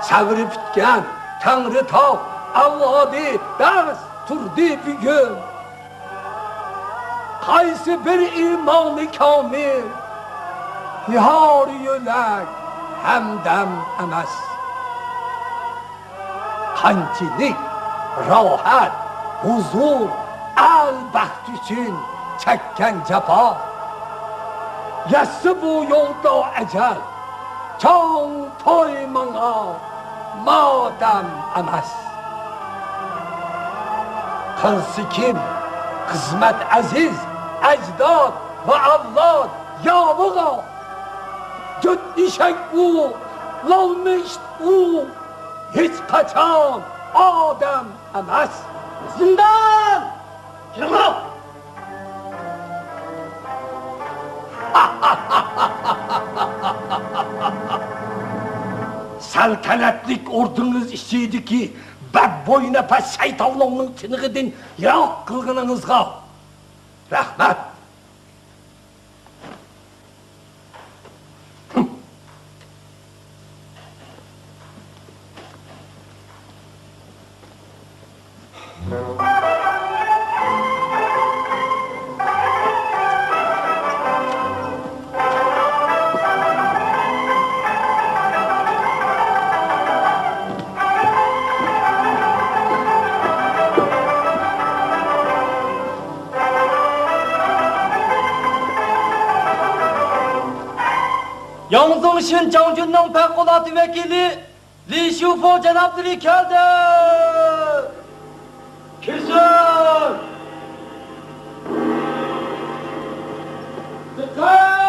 Savri bitken Tanrı tav, Allah'ı bas turdi bugün. Kaysi bir imanı kamil, yar yölek hemdem emes. Kantilik, rahat, huzur, el-baht için çekken cefa. Yassı bu yolda ecel, can toymana madem emes. Kılsı kim, kısmet aziz, ecdad ve avlad yavığa. Göt işek bu, lalmış bu, hiç kaçan Adem emes. Zindan! Kirma! Saltanatlik ordunuz işiydi ki bad boyuna pas şeytanlığının tınıgıdın yak kılgınınızga. Rahmet. Yangzongşin Changjun'un fevkalade vekili Li Shufo Canapları geldi. Kirsin! Dikkat!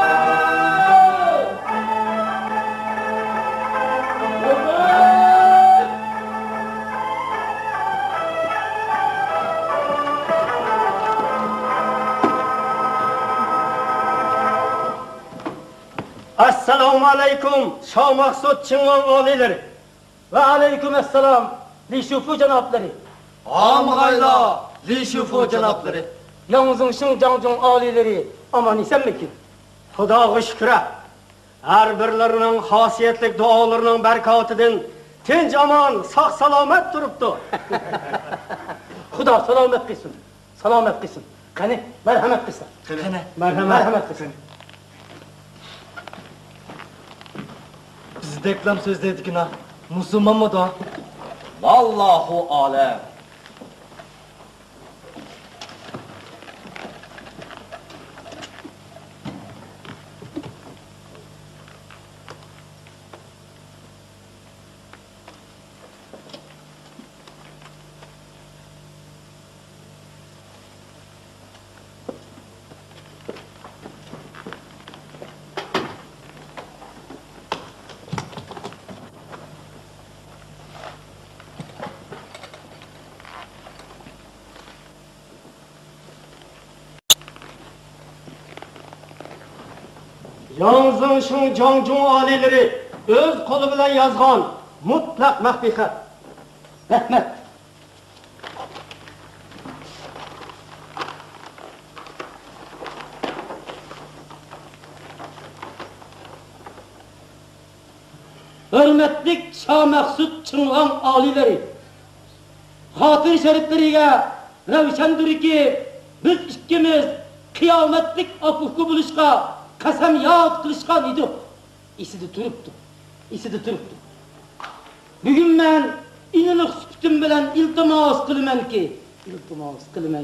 Assalamu alaikum Şah Maksud Çingon valileri. Ve aleyküm esselam Li Shufu canapları. Amgayla Li Şufu canapları. Yalnızın Şinjanjong alileri aman isenmikin? Xudoga shukr. Har birlarining xosiyatli duolarining barakatıdan tinch aman sog' salomat turibdi. Xudo salomat qilsin. Salomat qilsin. Qani, marhamat qilsin. Qani, Marhamat qilsin. Bizdeklam so'zlaydigina musulmonmi da? Vallahu alem. Yalnızın Şinjanjong alileri öz kolu bilen yazgan mutlak mahfi xat. Rahmet. Hürmetlik Şah Maksud Çınlan alileri, hatır şerifleriyle ravşandır ki biz ikkimiz kıyametlik afukku buluşka kasam yağıt kılışkan idik. İsidi turuptu. Bugün ben inilik süptüm bilen iltimas kılımen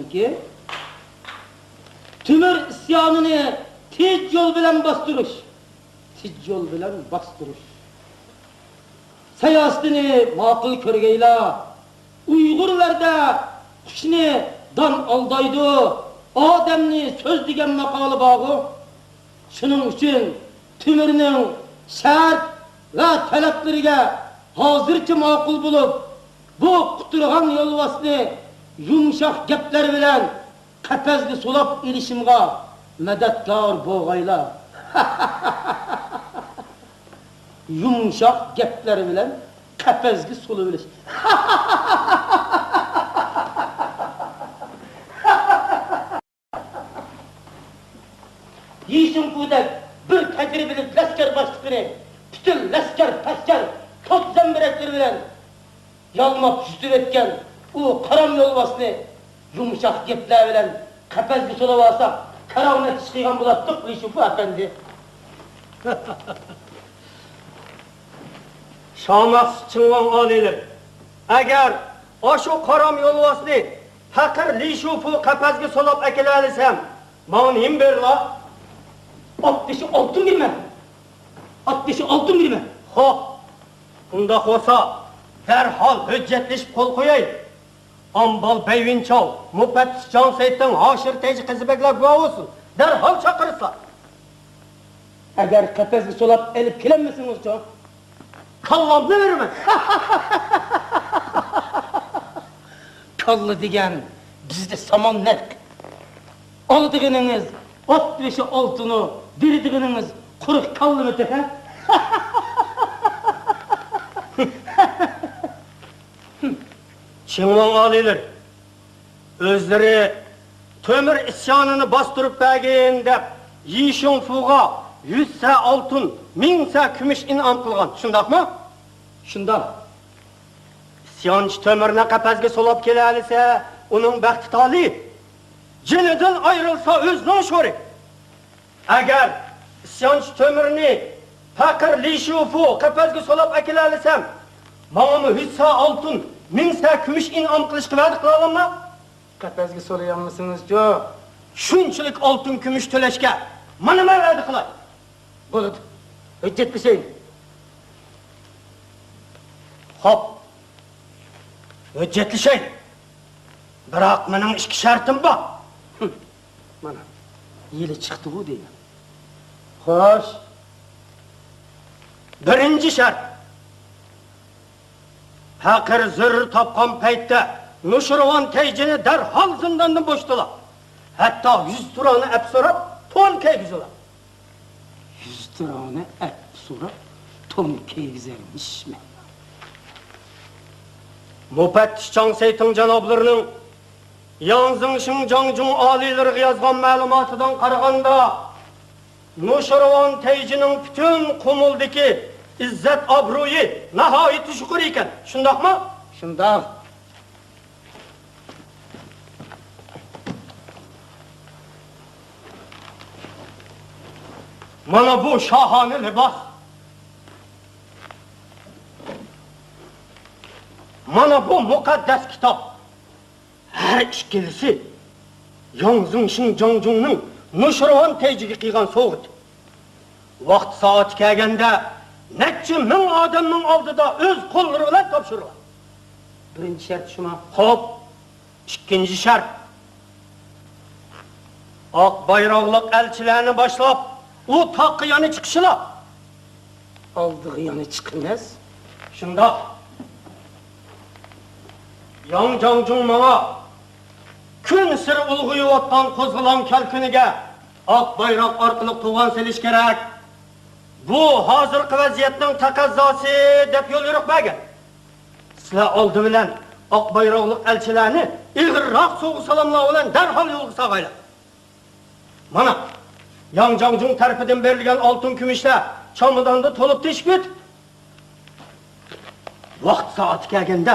ki tümür isyanını tez yol bilen bastırış. Seyasını makul körgeyla Uygurlarda kuşunu dan aldaydı. Ademni söz digen makalı bağı. Şunun için tümürünün şart ve taleplerine hazırca makul bulup bu kuturgan yolvasını yumuşak gepler bilen kapezli sulap ilişimge medetkar boğayla. Yumuşak gepler bilen kapezli sulu ilişim. Yişin kudek bir tecrübeli lesker başlıkını, bütün lesker pesker, çok zemberekleri bilen yalmap sütür etken o karam yolvasını yumuşak gepler bilen kapezli sola varsa karavnet çıkıyan bulattık Lişufu efendi. Şahmas Çınvan aliler, eğer o şu karam yolvasını hakir Lişufu kapezli solap ekilelisem bana neyim ver la? 66 birime. 66 birime. Ho. Bunda olsa derhal hüccetleşip kol koyayım. Ambal Beyvinçal, Mupettiş Can Seyit'ten haşır teci kızı bekler güva olsun. Derhal çakırırsa. Eğer kafesli solap elip kilenmesiniz çok. Kallam ne verime? Kallı digen bizde saman nerk. Aldığınız 65 altını dirdiğiniz kuruk kallı mı tefe? Çinvan aliler özleri tömür isyanını bastırıp bergen dep Yişin Fuga 100 sa altın, 1000 sa kümüş inam kılgan. Şundak mı? Şundak. İsyançı tömürüne kapezge solap kelalise onun bəxti tali. Ciniden ayrılsa özünün şori. Eğer isyançı tömürünü fakir Lişufu kapezge solap ekilalisem bana mı 100 sa altın, 1000 sa kümüş inam kılış kıladık kılalım mı? Kapezge solayan mısınız jo? Şunçılık altın kümüş töleşke bana mı verdi kılay? Bulut, hüccetli şey. Hop. Hüccetli şey. Bırak benim işki şartım bak. Bana yeli çıktı bu değil. Hoş. Birinci şart. Fakir zırr tapkan peytte Nuşurvan teycini derhal zindandan boştular. Hatta 100 turanı ep sorap ton keygiziler. 100 turanı ep sorap ton keygizermiş mi? Mupettiş Can Seyit'in canablarının Yangzing Xinjiang oliylariga yozgan ma'lumotidan qaraganda, Nushirvan Tayjining butun Qumuldagi izzat obro'yi nihoyat shukur ekan. Shundaqmi? Shundoq. Mana bu shohona libos. Mana bu muqaddas kitob. Har ikkilisi Yangzing Xinjiangning Nushirvan Tayjiga qilgan sovg'at. Vaqt soat kelganda necha ming odamning oldida o'z qo'llari bilan topshirdi. Birinchi shart shuma. Xo'p, ikkinchi shart. Oq bayroqliq elchilarni boshlab, u toqqa yana chiqishlar. Oldiga yana chiqmas. Shundoq. Yangzing mana kun siri ulg'ayotgan qo'zg'alon kalkuniga oq bayroq orqali to'g'on selish kerak. Bu hozirgi vaziyatning taqozosi deb yo'l yuribmagan. Sizlar oldi bilan oq bayroqliq elchilarni ig'irroq so'g'u salomlar bilan darhol yo'lga sag'aylar. Mana Yangzing tarafidan berilgan oltin kumushlar chamadonda to'lib teshib ketib. Vaqt soati kelganda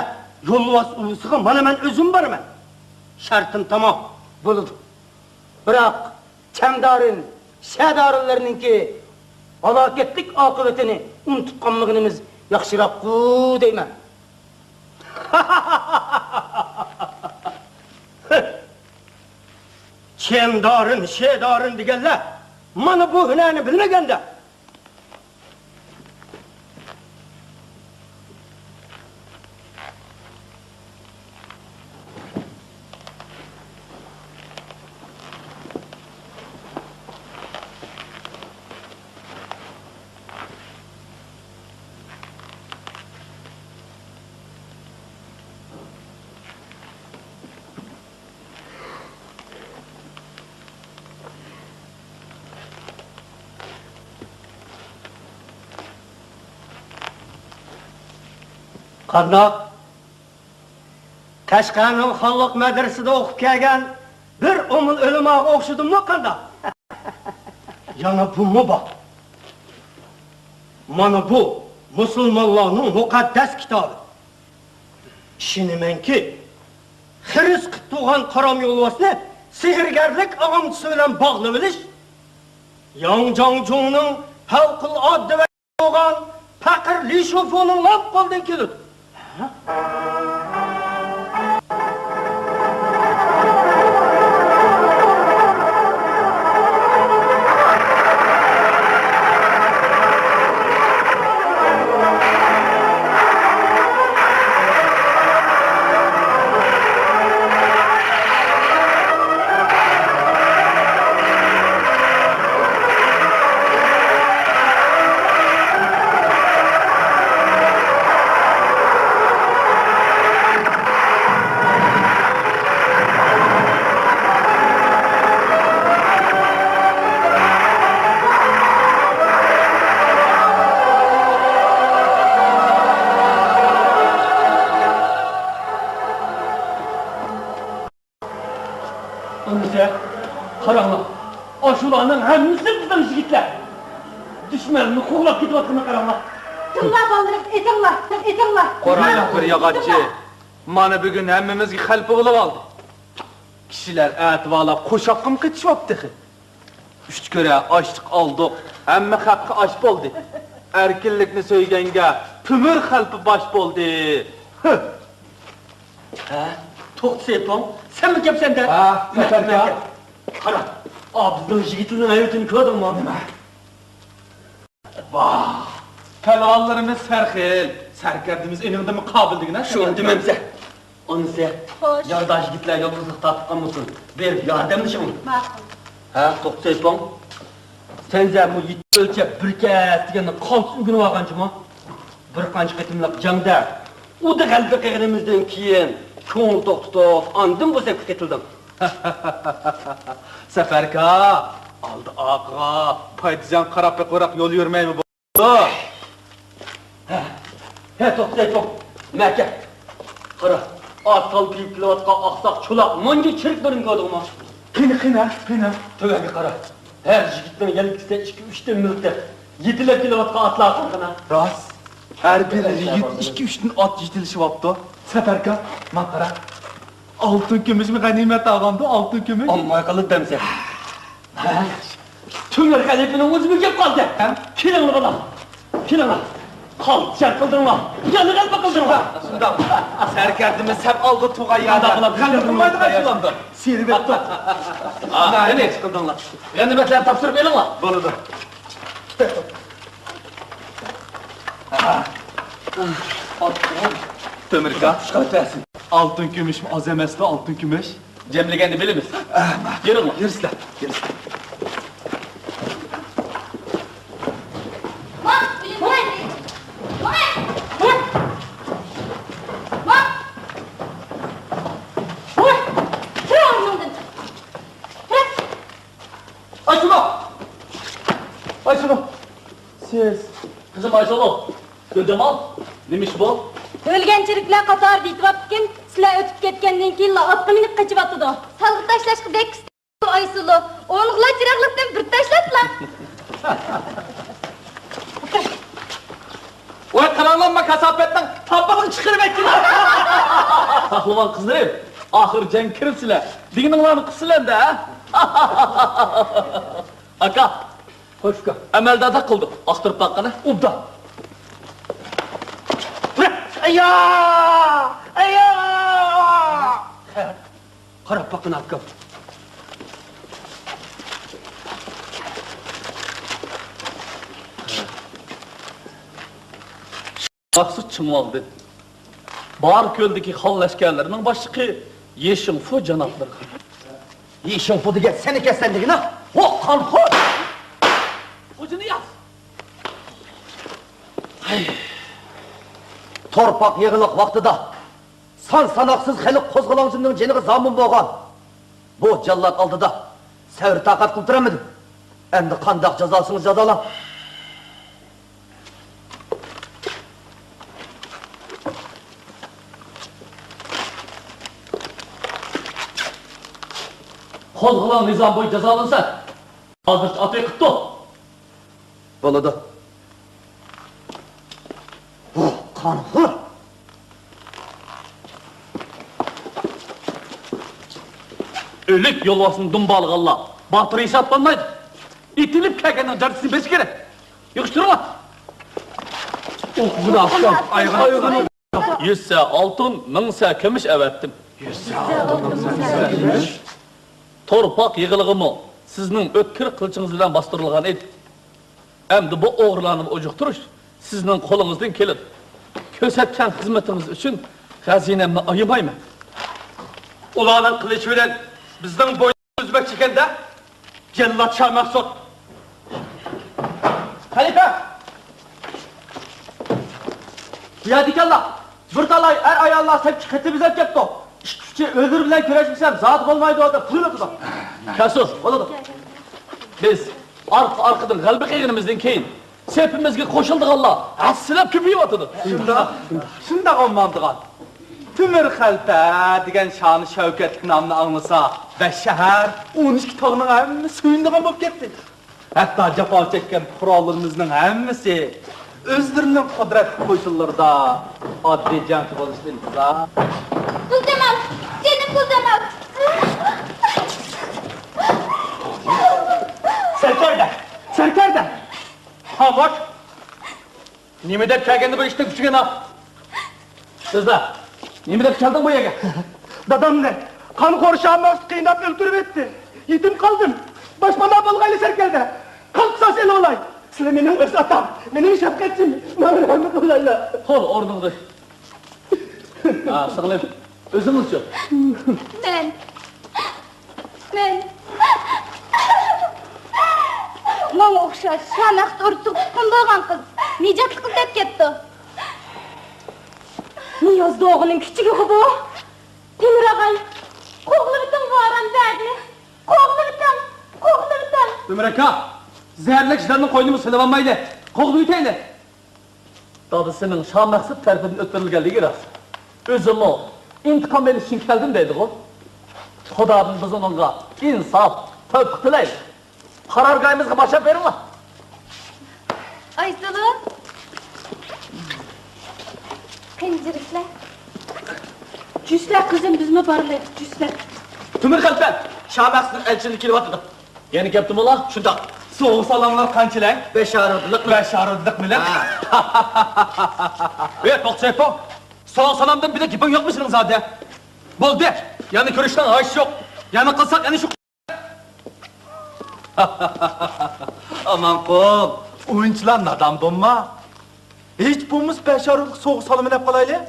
yo'lvoz uvisiga mana men o'zim boraman. Shartim tamom bo'ldi. Biroq Chamdarin, Shadorinlarningki halokatlik oqibatini unutib qolmaganimiz yaxshiroq-ku deyman. Chamdarin, Shadorin deganlar mana bu hunarni bilmaganda. Qandoq? Qashqarning xonliq madrasasida o'qib kelgan bir umul o'limaga o'xshadimmi qandoq? Yana bu bor. Mana bu musulmonlarning muqaddas kitobi. Ishonamanki, xiris qilib tug'an qarom yo'lvosni sehrgarlik og'amchisi bilan bog'lab bilish Yangzingning favqulodda va tug'an faqirli sho'foning lab qo'ldan keladi. Qaranglar, ashularning hammasi bizdan yigitlar. Dushmanni qo'g'lab ketayotganini qaranglar. Tinglar qoldirib, etinglar. Qorayaq bir yog'ochchi. Mana bugun hammamizga xalpa bo'lib oldi. Kishilar atvolab qo'shoqqa ketishyapti. 3 ko'ra ochliq oldik, hamma haqqa osh bo'ldi. Erkinlikni so'yganga pumur xalpa bosh bo'ldi. Ha, to'xtasaypon, senmi gapsan-da? Ha, Zafarka. Qara, bizning yigitlarning hayotini ko'rdingmi nima? Vah! Palonlarimiz sarxil, sarkardimiz eningda muqobildigina Shuni demamsa. Onsa, yardash yigitlar yolg'izlik tatib qolmasin. Berib yordamlashing. Ma'qul. Ha, to'xtasaypon. Senza bu yigit o'lchab birkat deganni qolsin o'rganib olganchimi? Bir qancha qitimliq jangda uda g'alaba qilganimizdan keyin ko'ngil to'xtatib, andin bo'lsak ketildim. Safarka, oldi oqqa, paytizan qarab qo'raq yo'l yurmaymi bu? Ha, to'xtaypon. Maka. Qara, Asal kuyup kilovatqa aqsaq çolaq monga chirik ko'ringadimi? Qina. Töväge qara. Her yigitning yelkisida 2-3 minutda 7 kilovatqa atlar qilgina. Rost. Her bir yigit 2-3 tun at yetilişi vaptı. Seferka, makara. Altın kümüş mü ganimet ağamdı, altın kümüş? Amma qilib demsa. Tümür qalibinin o'zimi kep qoldi. Kelinglar bolam. Kelinglar. Qal, sen qildinglar. Yana qalb qildinglar. Şunda, serkerdimiz hep aldı tuğa yağda. Kalırmaydı kaçılandı. Seni bekle. Ne qildinglar? Ganimetlar topshirib beringlar. Boladı. Tömürka, altın kümüş mü, azemesli altın kümüş? Cemligeni bilimiz. Yeringlar. Yürüsler. Ayşunu. Siz. Kızım Ayşunu. Göncemal. Neymiş bu? O'lganchiliklar qatori deytibotgan, sizlar o'tib ketgandan keyin otga minib qochibotdi. Salg'i tashlashga bek Aysulu. O'g'liqlar chiroqlikdan bir tashladilar. Oy qaranlanma kasapetdan tabbağını çıkarıp ettiler. Pahlıvan kızlarım. Ahır cenk kiripsiler. Digininglarni qilsilar da. Aka. Hoş uka. Emelde de kıldık. Aktırıp bakkana. Ubda. Qarab bakın aka. Aksız çımvaldı. Bar köldeki hal leşkerlerinin başlığı Yeşilfu canapları. Yeşilfu diye seni kesendik ha? Hokan ho! Hocunu yaz. Torpak yığılık vaxtıda san-sanaksız xelik qozgılancının jeniga zamin bolgan. Bu jallat aldıda səvr taqat qıldıramıdım. Endi qandaq jazasını jazalan. Qozgılan nizam boyu jazalansa, hazırca atı kıttı. Boladı. Oh, qanxır! Ölük yolvasını dumbalık Allah. Batırı isat banmaydı. İtilip kelgenin cartısını beş kere. Yıkıştırma. Oh, bu da akşam. Ayağını. 100 altın, 1000 kömüş evettim. 100 altın. Torpak yığılığımı sizin ötkür kılçınız bilen bastırılgan edi. Emdi bu oğurlanıp ojuqturuş sizin kolunuzdan kelin. Kösetken hizmetiniz için hazinemni ayımayım. Ulanın kılıç bilen bizden boynunu üzmek çekende cellat Şah Mahsud. Halife! Ya dikallah! Zırtalay er ayallah sen çıkıntı bize kepti. İşte öldür bilen köreşmişsem zaten olmaydı orada fırladı da. Kasur, oladı. Biz arkadan kalbi kıyınımızdan keyin sepimizge koşulduk Allah. Asılap küpüyü atıdı. Şunda olmadıgan. Tümür xalta degan şanı Şevket namını anlasa ve şehir 12 tağının hemmisi suyunduğun bop ketdi. Hatta cefa çekкен kurallarımızın hemmisi özlerinin kudret koşullarda adli cansı boluştu intizar. Kuzdemal, seni Kuzdemal. Serkerde. Ha bak. Nime dep kelgendi bu işte küçükken ha. Sizler, nemi de geldin bu yege? Dadam ne? Kan korşağımı kıynap öldürüp etti. Yetim kaldım. Başbana balgayla serkelde. Kalksa sen olay. Sıra benim ıslatam. Benim şefkatim. Merhamet olayla. Hol ornunda. Ha, sığınayım. Özünüz yok. Ben. Mama o'xshash shanaxt urtuq tuqqan bo'lgan qiz nejat qildab ketdi. Niyoz o'g'lining kichigi bu. Temir og'ay. Qo'g'lidan voram berdi. Qo'g'lidan. Ömreka, zehirli kişilerin koynumu söylememaydı. Kovdu üteyle. Dadısının Şah Maksud tarafından ötürülgeldiği girer. Özümü intikam verish için keldim deydi o. Xudodan biz onunla insof, tövbe tilaylik. Qarorgohimizga boshlab beringlar. Aysulu. Qinjiriklar. Cüsler kızım bizime barlayıp cüsler. Tümür kalpten, Şahbaqsının elçini kelyapti. Yeni keptim ola? Şunda. Soğuk salamlar kançilan. Beşarudlik mi? Beşarudlik mi lan? Evet, bak Seyfo. Soğuk salamdan bir de gipin yok musunuz zaten? Buldu. Yani görüşten ağaç yok. Yani kılsak yani şu... Aman kol, oyuncular nadan bulma. Hiç bulmuş beşarudlik soğuk salamını hep kalaylı.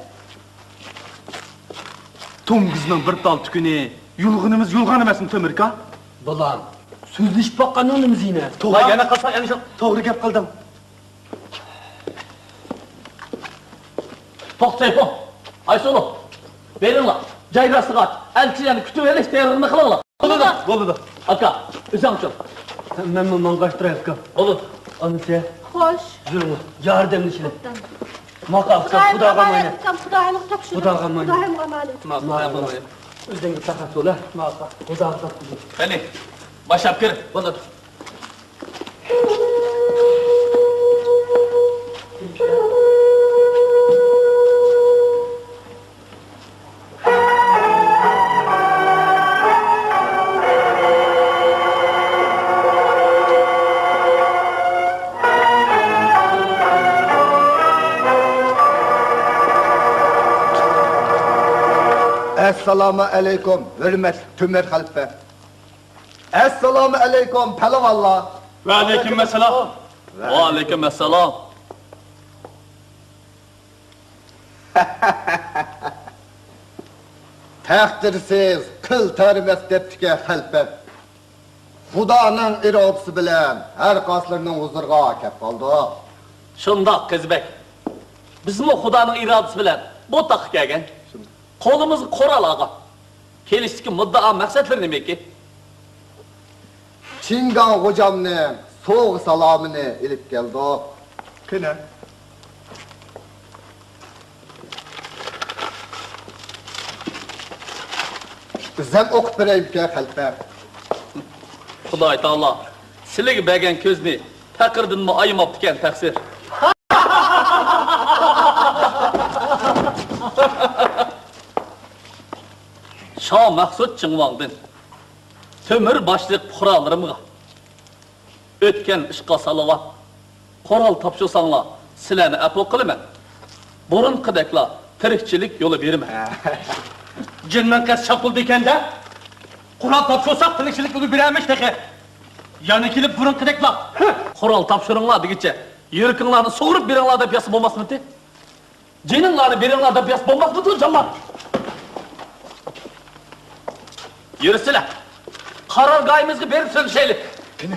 To'ng'izning bir tal tukuni, yulg'unimiz yulg'on emasin Temirka. Bulan, sözleşip bakkanın önümüz yine. To'g'ri, yana kılsak yani şu... to'g'ri gap qildim. Bak Seyfo. Aysolu. Veringlar. Jayrasını aç. Elçi yani kütüveriş değerini kılırlar. Bo'ldi. Aka, üzem çok. Ben bundan kaçtırayım kım. Olur. Anısiye. Hoş. Yürü. Yardımlı işine. Makam Xudoga mayna. Xudoyim topshirib. Xudoga mayna. Xudoyim amaliyat. Ma'lum. O'zingga taxat bo'la. Ma'lum. Xudoga topshir. Beni. Başap kir. Bo'ladi. Assalomu alaykum, hurmatli Temir xalifa. Assalomu alaykum, palavallar. Ve aleykümselam. Ve aleykümselam. Taqdirsiz, qil tarmas debdiki xalifa. Xudoning irodasi bilan har qaslarning huzuriga kelib qoldi. Şundak Kızbek. Bizim o Xudoning irodasi bilan bu taqqa kelgan. Qo'limizni qo'ral ağa. Kelishdiki muddao maqsadlar nimaki? Chingan xo'jamning so'g' salomini ilib keldi. Qani. Bizam o'qib beraylik xalifa. Xudoy taolo sizlarga bergan ko'zni taqirdanmi ayamabdi ekan taqsir. Şah Maqsud Çingvang'dan Temir başliq puhralarımga o'tgan ishqa salovat qoral topshirsanglar sizlarni afv qilaman. Burunqideklar tirikchilik yo'li berma. Jinman qas shapuldi ekanda. Qurol topshirsak tirikchilik yo'li beramiz teqi. Yani kelib burunqideklar. Qoral topshiringlar degicha yurikinglarni sug'urib beringlar deb yasab bo'lmasmidi? Jininglarni beringlar deb yasab bo'lmasmidi jonlar? Yürüsüler. Qarorgohimizga berib söyleshaylik. Qani.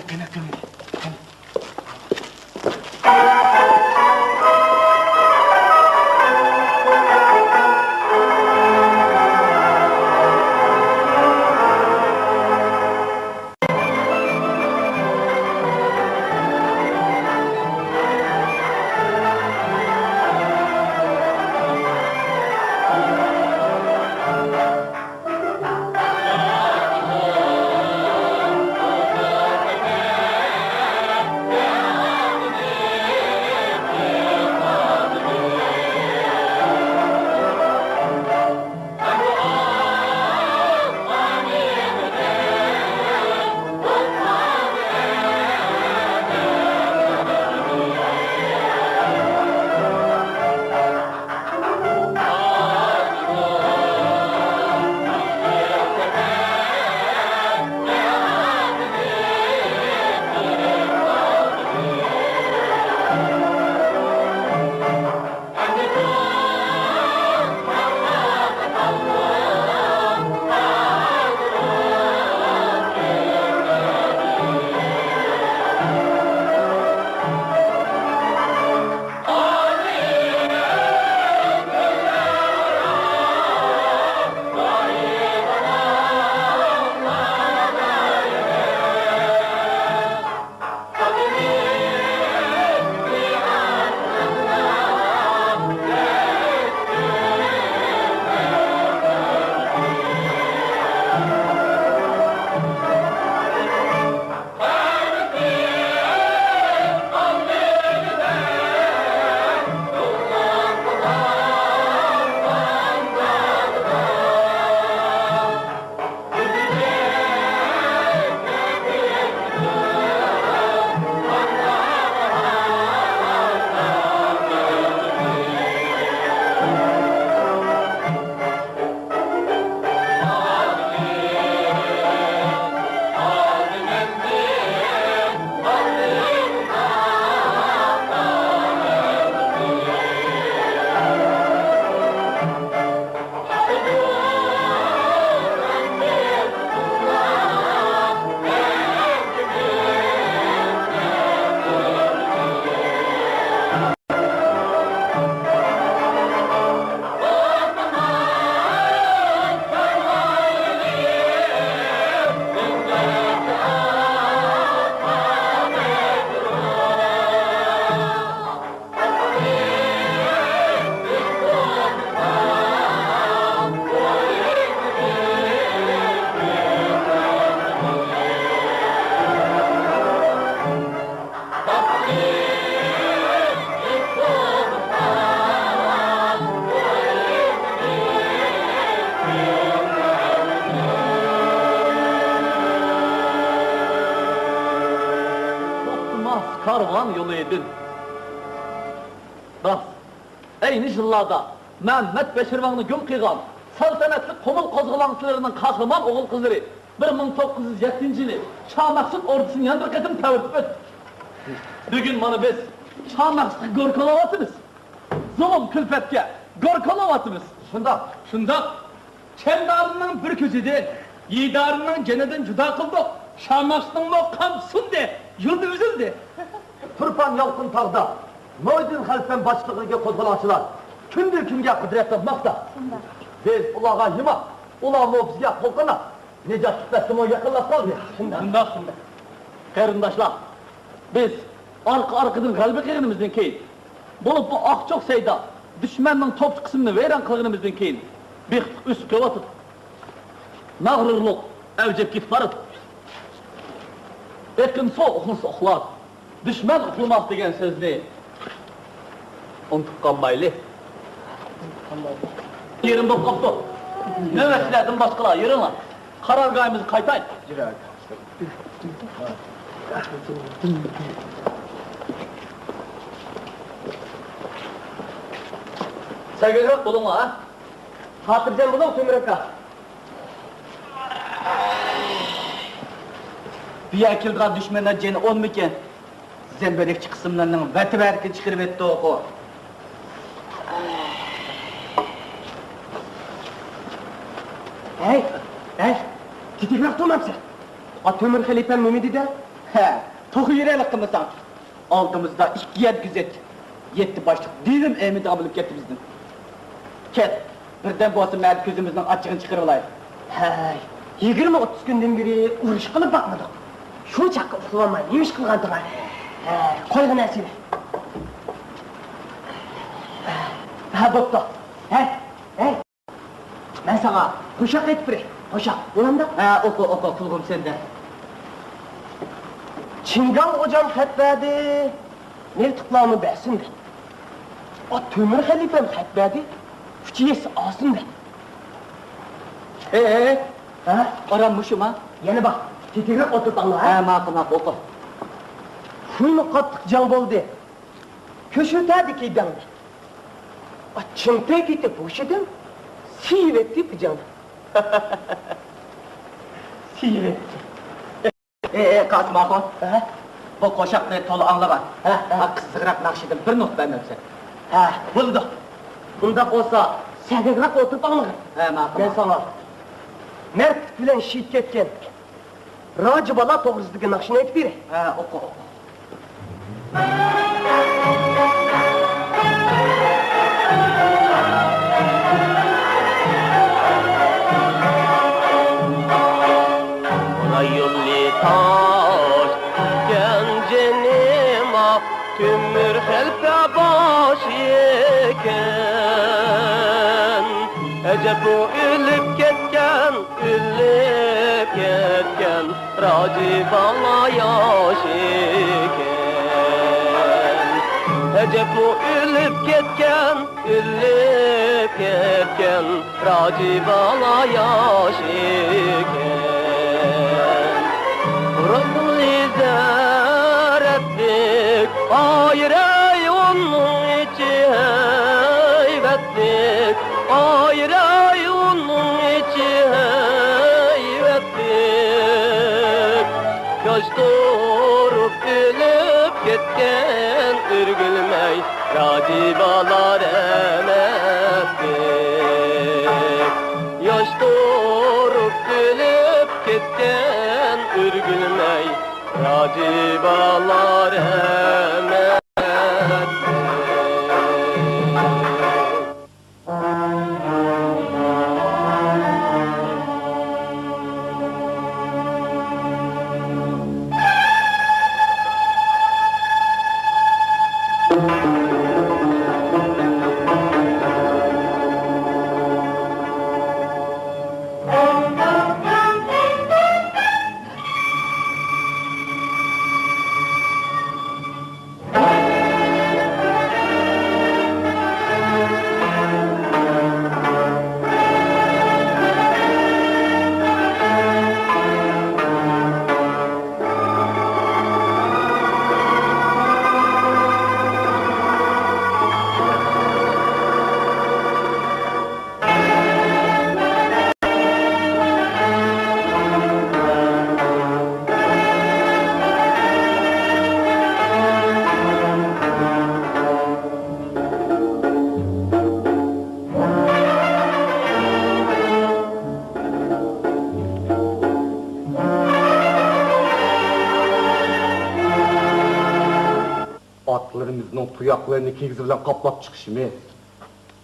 aydın. Bak, eyni yıllarda Mehmet Beşirvan'ı gün kıygan, saltanatlı Komul Kozgulancılarının kahraman oğul kızları 1907 yılı Şah Maksut ordusunun yanında kedim tavırtıp öttü. Bugün bana biz Şah Maksut'u gorkalavatımız. Zulüm külfetke gorkalavatımız. Şunda kendarından bir közüden, yiğidarından ceneden cüda kıldık. Şah Maksut'un o kamsun de, yıldı üzüldü. Turpan yalqın tağda, Noydun halfen başlığıga kozgalancılar, kündür künge kudret tapmakta. Biz ulağa yıma, ulağımı bizge kolkana, necat tutmasım o yakınlap kaldı. Şunda. Karındaşlar, biz arkadan kalbi kıyınımızdan keyin, bulup bu çok sayıda düşmanın top kısmını veren kılığımızdan keyin, bir üst kıvatıp, mağrurluk, evcep git varıp, etkimse oxlar, düşman oxlamak degen sözünü unutup kalmaylı. Yerim bop koptu. Nöbetçilerden başkalar yürün lan. Karargahımızı kaytayın. Sevgilik bulun ha. Hatırcan bulun Tümrük'a. Bir yakılgan düşmanlar ceni olmaken zemberekçi kısımlarının veti çıkırıp etti oku. Hey, titikrak durmamsın. O Tümür Halifem Mümidi de? He, toku yürek kımısan. Altımızda iki yer güzet. Yetti başlık, dilim emidi abılıp gitti bizden. Ket, birden bu asım gözümüzden açığını çıkarı olayım. Hey, 20-30 günden beri uğraş kılıp bakmadık. Şu çakı ufulamayın, yemiş kılgandılar. Koygun esini. Ha, boptu. Hey. Ben sana kuşak et biri. Kuşak, ulan da. Oku, kulgum sende. Çingan hocam fetverdi. Ne tıklağımı bersin de. O Tümür Halifem fetverdi. Fıçıyesi alsın de. Aranmışım ha. Yeni bak, titikrak oturt Allah. Makı, oku. Şuyunu kattık can boldu. Köşürterdi ki idamdı. O çimpe gitti bu işeden. Sivetti pıcanı. Sivetti. Kasım Akon. Bu koşaklığı tolu anla bak. Kızıgırak nakşedim, bir not vermem sen. Buldu. Bunda olsa sədəqraq oturup anlayın. Makı. Ben sana Mert bilen şiit ketken Racı bala toğruzluğu nakşını et biri. Oku. Yolli taş gencenim ah tümür helpe baş yeken Ece bu ülüp ketken Raci bana yaş eken Ece bu ülüp ketken Raci bana yaş eken Burasını izar ettik, ayrı onun içi heybettik, ayrı onun içi heybettik. Yaş durup gülüp gitken ürgülmey, radibalar emettik. Yaş durup gülüp gitken ürgülmey, racibalar emettik. bizning tuyoqlarni kigiz bilan qoplab chiqishimiz,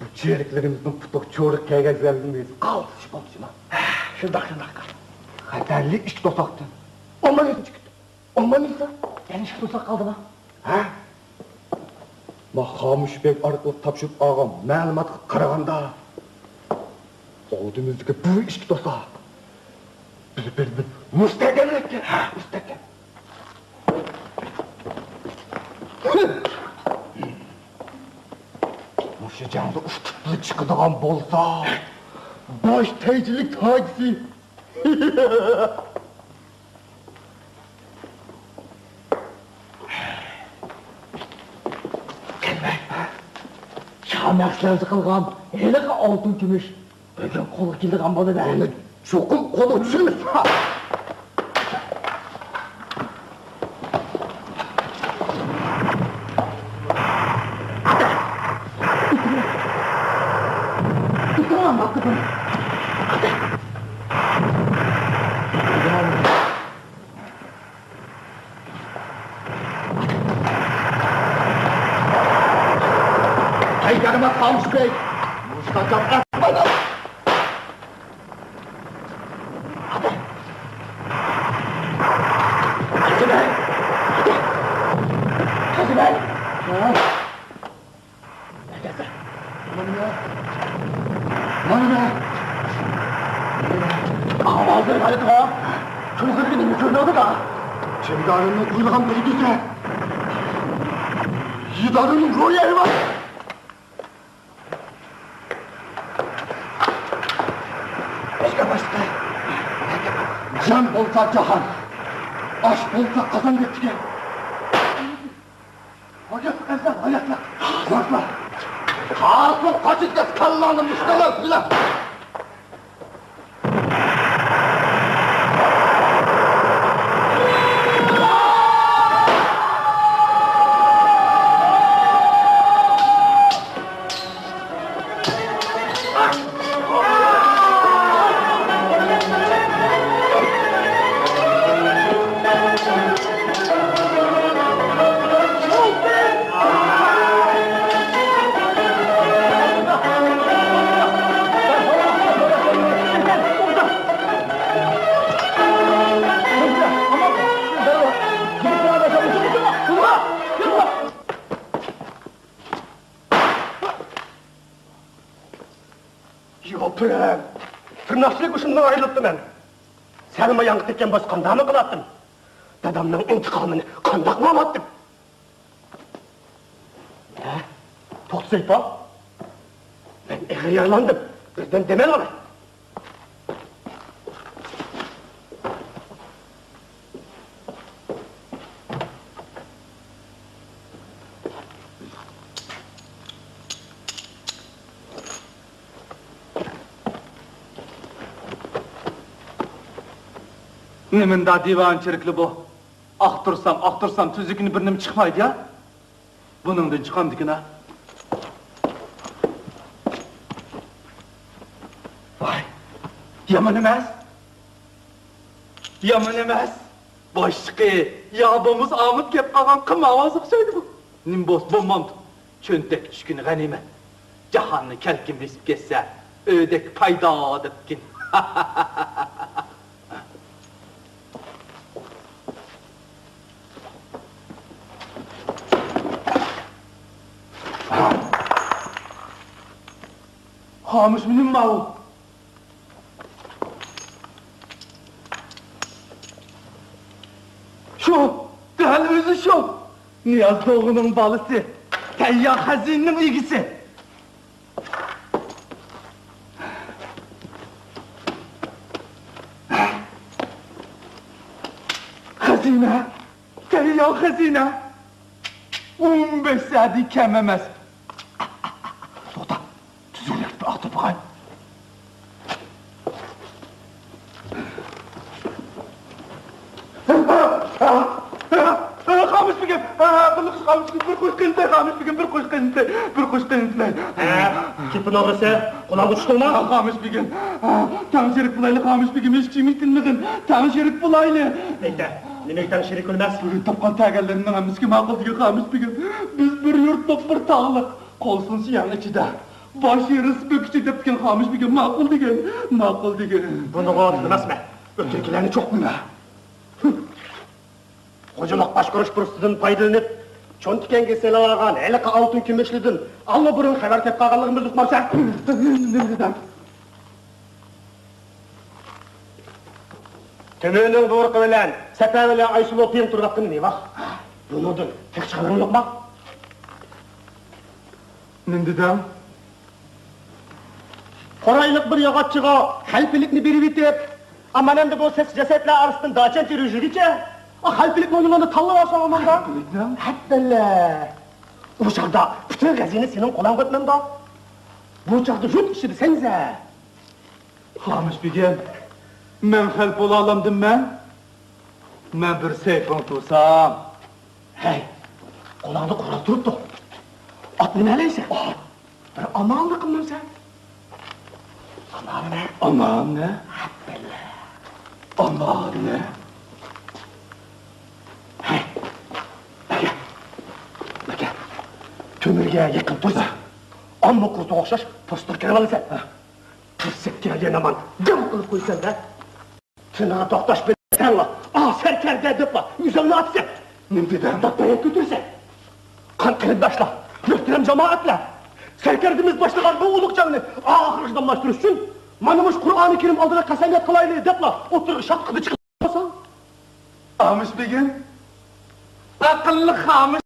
bu cheriklarimizning putuq cho'riq kaygazganligimiz qaltish bo'lishimi? Shundoq. Xatarli ish to'saqdi. Olmaydi chiqdi. Olmaydi. Yana ish to'saq qoldimi? Ha? Xomushbek orqali topshirib olgan ma'lumotga qaraganda, oldimizdagi bu ishki to'saq bir mustaqillikka, mustaqil. Mushu jangda ustutli chiqadigan bo'lsa, bosh tejlik tagisi. Şamaklarını kılgan, hele altın gümüş. Bugün kolu kildiğen bana da. Onu çokum kolu düşürmüş. Tamam bak kızım. Haydarıma Xamush Bey, mustaqil asmadım. Hadi. Hadi Bey. Hadi Bey. Neredesin? Bana. Ağabey hadi tamam. Çocuk benim yükürüyordu da. Çemdarının kuyruğun bilgisi. Yidarının ruh yeri var. Başka. Can olsa cahan. Aşk olsa kazan getiriyor. Ayakla. Kalkın kaçacağız kallanın müşteler filan. Yoprem, tırnakçılık uçundan ayrılıptım ben. Senin ayağını tekken başkanda mı kılattım? Dadamın intikamını kandak mı alattım? Ne? Çok zeypa. Ben eğer yaralandım. Birden demel olay. Nimenda divançılıklı bu. Aktırsam tüzükünü birnim çıkmaydı ya. Bunun da çıkan dikine. Vay, yaman emez. Başkı, yabamız Ahmet kep kalan kım avazık söyledi bu. Nimbos bombamdı. Çöntek düşkünü ganime. Cahanını kelkin besip geçse, ödek payda dıpkin. Xamush benim malı. Şu, del özü şu. Niyaz Doğu'nun balısı. Teyyar Hazin'in ilgisi. Hazine. Teyyar hazine. 15 saati kememez. Atı bakayım. Xamush begim, Xamush begim, bir kuş kıldı, Xamush begim, bir kuş kıldı. Kimin orası? Kulağın uçtu mu? Xamush begim, tam şerik bulaylı Xamush begim, hiç kim itilmedin, tam şerik bulaylı. Neyse, Nimekten şerik olmaz. Tapkan təgəllərindən əmizki maqıl diye qamış bir gün. Biz bir yurtluq bir tağlıq. Kolsun siyan içide. Baş yeriz bökçe depken qamış bir gün maqıl digen. Maqıl digen. Bunu qoğatılmaz mı? Ötürkilerini çok mu? Kocamak başkoruş bursudun paydalanıp çon tikenge selalagan, elaka altın kümeşlidin. Alma burun haber tep kağanlığımızı tutmamsa. Nimriden. Tümünün doğru bilen, sefer bilen Ayşul opiyim turdaktın ne bak? Bunudun, tek çıkarın yok mu? Nimriden. Koraylık bir yagatçıga, halpilikni biri bitip, aman hem de bu ses cesetle arasından daçen tirüjüdükçe, o halpilik boynundan tallı varsa aman da. Hattele. Bu çağda bütün gazini senin kolan gitmem da. Bu çağda yurt işini senze. Qamış bir gün. Men xəlp ola alamdım mən. Mən bir seyfon tursam. Hey, kulağını koral durup da. At ne neyleyse. Bir amanlık mı sen? Aman ne? Aman ne? Hattele. Aman ne? Hey, Beke, tümürge yakın dursa, amma kurtu okşaş, postur kere alırsan. Tırsık geldiğin aman, gım kılıp koysan da. Tına doktaş belirten la, serker dedip la, yüzünü atsa. Nimriden. Doktoraya götürse. Kan kılıp başla, götürem cemaatle. Serkerdimiz başlayan bu uluk canını, hırsdanlaştırırsın. Manımış Kur'an-ı Kerim aldığına kasemiyet kılaylı edip la, otur şat kıdı çıkırsa. Qamış bir gün. Akıllı qamış.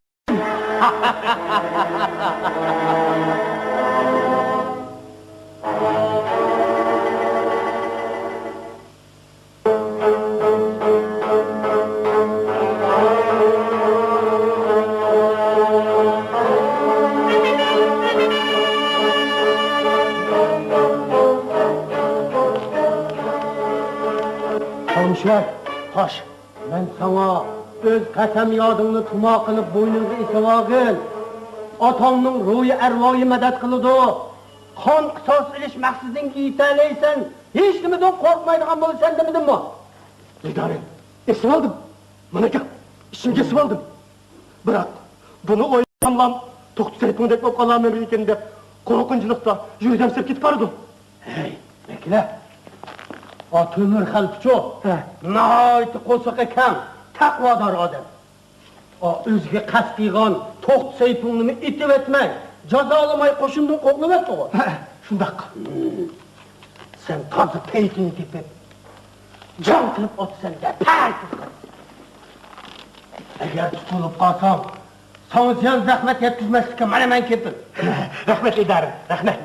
Komşular, hoş, ben sana öz kasem yadını tuma kılıp boynunu istiva kıl. Atanın ruhu ervayı medet kılıdı. Kan kısas ilişmeksizin iteleysen, hiç demeden korkmaydıgan bunu sen demedin mi? İdare, esir aldım. Manaka, işimge esir aldım. Bırak, bunu oylamam, toktu seyfini dekmep kalan memleketinde, korkunculukta yüzem sep git vardı. Hey, bekle. O tümür halpçı, nahayeti kosak eken, takvadar adam. O özge kas kıygan, toht seypunlumu itip etmek, cazalamay koşundun koklu etti o. Şundak. Sen tazı peytini tepip, can kılıp ot sen de pey tutkan. Eğer tutulup kalsam, sana ziyan zahmet yetkizmezlik hemen kepin. Rahmet ederim, rahmet.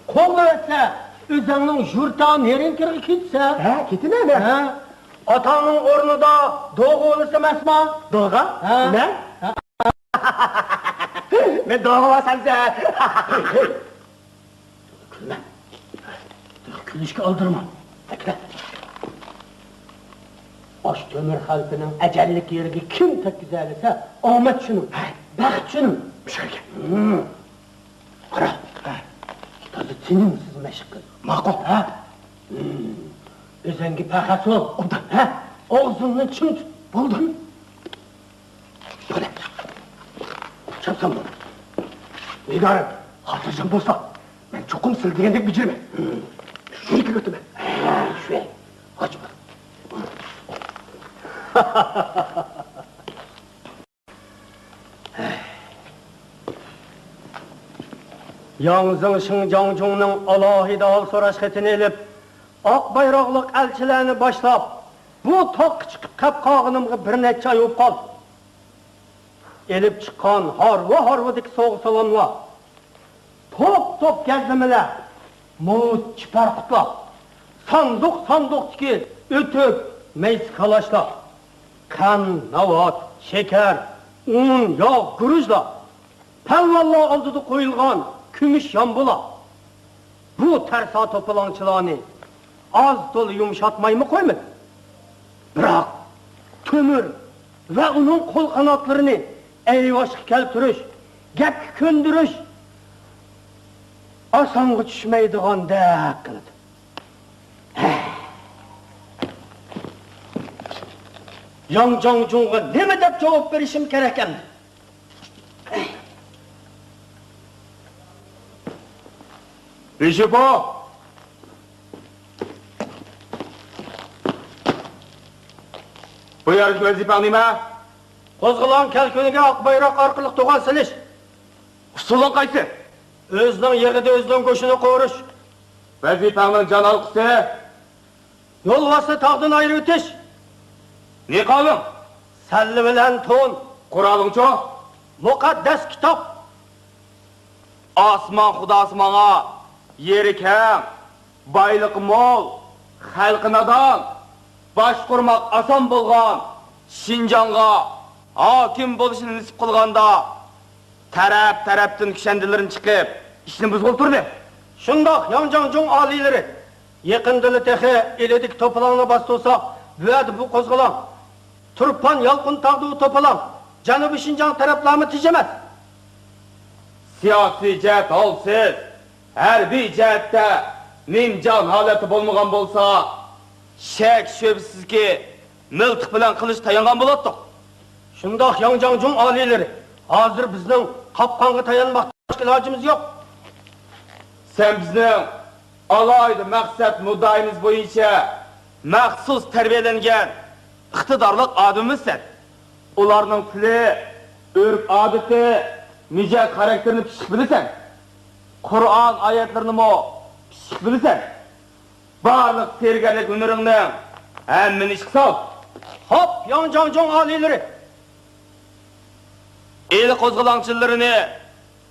Koklu etse, özünün jurtağın yerin kırık gitse. Gitine mi? Atanın ornu da doğu olursa mesma. Doğu? Ne? Ne doğu varsan sen? Gülme. Gülüşke aldırma. Bekle. Aş kömür halkının ecellik yeri kim tek güzel ise Ahmet şunun, baxt şunun. Şöyle. Kara. Tadı tinimsiz meşgul. Makul. Özengi pahası ol. Ondan. Ağzını çın tut. Buldun. Böyle. Çapsam bunu. İdarem. Hatırcam bolsa. Ben çokum sildiğindik bitirme. Şuraya götürme. Şuraya. Açma. Yalnızın Şinjanjung'un alahide hal soraş xetini elip, ak bayraqlıq elçilerini başlap, bu tok çıkıp kap kağınımgı bir neçe ay op kal. Elip çıkan harva-harvadik soğuk salamla, top gezlemele, mut çipar kutla, sandık tiki, ötüp, meys kalaşla, kan, navat, şeker, un, yağ, gurujla, pelvalla aldıdı koyulgan, kümüş yambula. Bu tersa toplancılarını az dolu yumuşatmayı mı koymadı? Bırak, kömür ve onun kol kanatlarını eyvaşık keltürüş, gep kündürüş, asangı düşmeydiğen dek kılıdı. Yang Jangjong'a nima deb javob berishim kerak endi? Rishipo! Bu yarış vazifang nima? Qo'zg'olon kalkuniga oq bayroq orqali to'g'on silish. Usulun qaysi? O'zining yig'ida o'zining go'shini qo'rish. Vazifangning jon olqisi. Yo'lvasi tog'dan ayirib o'tish. Niqobing? Salli bilan to'n. Qur'oningchi? Muqaddas kitob. Osmon xudosi menga yeri keng, boylik mo'l, xalqi nodon, boshqurmoq oson bo'lgan Shinjonga hokim bo'lishini nisib qilganda taraf-tarafdan kishandilarin chiqib, ishni buzib turdi. Shundoq Yangjangjong oliylari yaqindili tehi eledik to'polonni bostolsa, bu qo'zg'olon Turpan Yalqin tog'du to'polon Janubiy Shinjong taraflarni tijamas. Siyosiy jihat olsiz, harbiy jihatda nimjon holati bo'lmagan bo'lsa, shak shubsizki miltiq bilan qilish tayangan bo'ladi. Shundoq Yangjangjong oliylari hozir bizning qopqonga tayanmoqqa ilojimiz yo'q. Sen bizning alayda maqsad muddaimiz bo'yicha maxsus tarbiyalangan iqtidorli odamimizsan. Ularning tili, urf-odati, mijat xarakterini pishib bilasan. Qur'on oyatlarini mo pishib bilasan. Barliq terganlik hunaringni hammani ishga sol. Hop, Yangjangjong oliylari el qo'zg'olonchilarini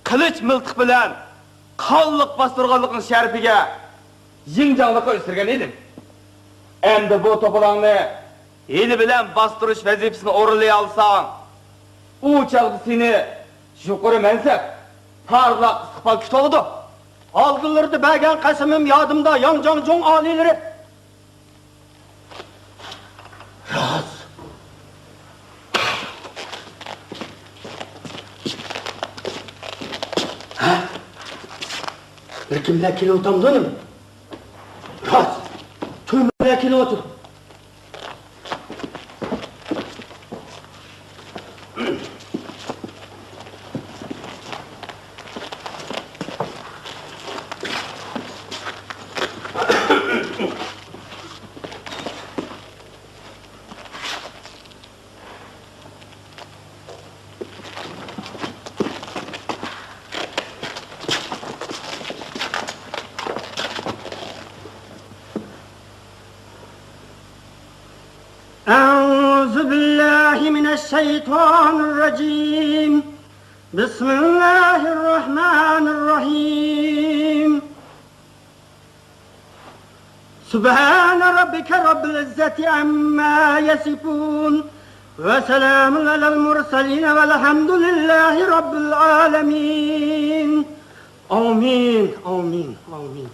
qilich miltiq bilan qonliq bostirganlikning sharifiga yingjonlikqa o'stirgan edim. Endi bu to'polonni eli bilan bostirish vazifasini o'rinlay olsang, u chog'da seni yuqori mansab, parlaq istiqbol kutadi. Oldinlarda bergan qasamim yodimda Yangjangjong oliylari. Roz. Ha? Bir kimlar kelayotganmi? Roz. Kimlar kelyapti? أعوذ بالله من الشيطان الرجيم بسم الله الرحمن الرحيم سبحان ربك رب العزة عما يصفون وسلام على المرسلين والحمد لله رب العالمين آمين آمين آمين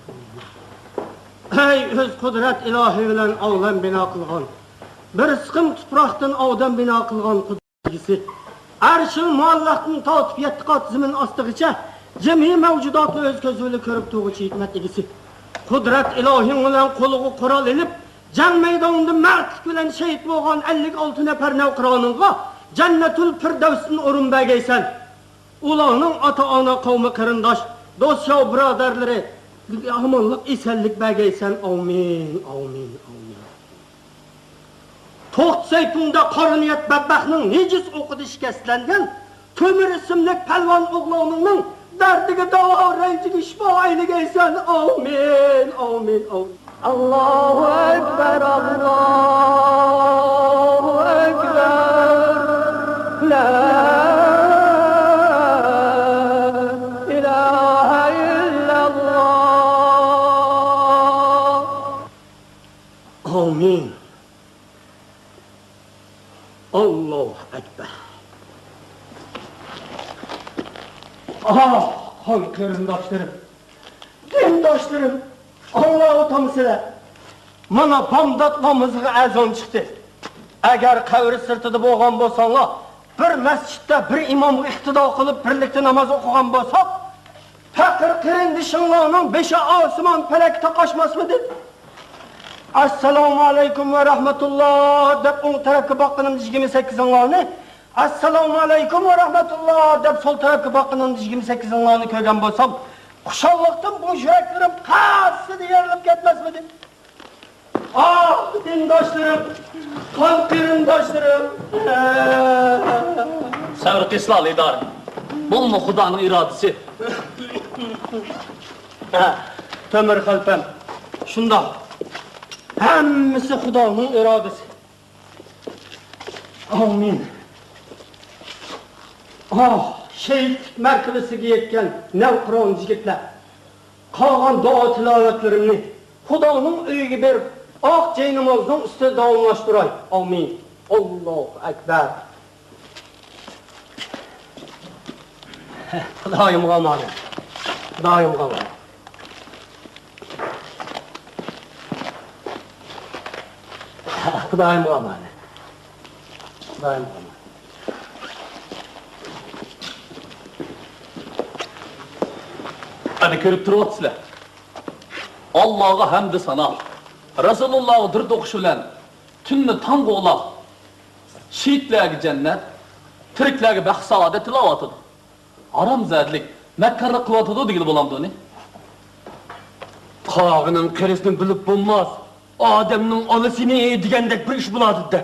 Ey öz kudret ilahi bilen avlan bina kılgan bir sıkım tuproqdan avdan bina qilgan qudretgisi arshil muallaqning tatib yetti qat zimin ostigacha jami mavjudotni o'z ko'zi bilan ko'rib turuvchi hikmat egisi qudrat ilohing bilan qo'liga qurol ilib jang maydonida mardlik bilan shahid bo'lgan 56 nafar navqironingga jannatul firdavsdan o'rin bergaysan. Ularning ota-ona qavmi qarindosh do'st yo'q birodarlari omonlik esenlik bergaysan. Amin amin amin. To'rt saytunda qoriniyat badbaxtning nejiz o'qidi shikastlangan Ko'mir ismli palvon o'g'lonining dardiga davo ranjiga shifo aylagaysan. Amin amin amin. Allohu akbar Allohu akbar la ilaha illallah. Amin. Allahu Ekber. Aha, qarindoshlarım, dindoshlarım, Allohu tamsizlar. Mana bomdod namozga azon chiqdi. Agar qabri sirtida bo'lgan bo'lsanglar, bir masjidda bir imomga iqtido qilib birlikda namoz o'qigan bo'lsak, faqir qirindishinglarning 5 osmon falakda qochmasmidi? Assalomu alaykum va rahmatulloh deb o'ng tarafga boqqanimda 28-ni, assalomu alaykum va rahmatulloh deb sol tarafga boqqanimda 28-ni ko'rgan bo'lsam, xushalliqdan bu yuraklarim qasdi yerilib ketmasmidi? Ah, dindoshlarim, qon qarindoshlarim. Sabr qilsal idor. Bu mu Xudoning irodasi? Temir xalpam. Shundoq. Hammasi Xudoning irodasi. Amin. Şehit merkebesiga yetgan navqiron yigitlar. Qolgan duo tilovatlarimni Xudoning uyiga berib, oq jaynamozning ustida davomlashtiray. Amin. Allohu akbar. Xudoyim g'amoni. Xudoyim g'amoni. Xudoyim g'amoni. Xudoyim g'amoni. Hadi ko'rib turibsizlar. Allohga hamd sana. Rasulullohga durud o'qish bilan tunni tong o'qlab, shehidlarga jannat, tiriklarga baxt saodat tilovatidir. Aramzadlik, makkarlik qilyotidi degil bo'lamdi-ni. Qog'ining qirisini bilib bo'lmas. Odamning olisini degandek bir ish bo'ladi-da.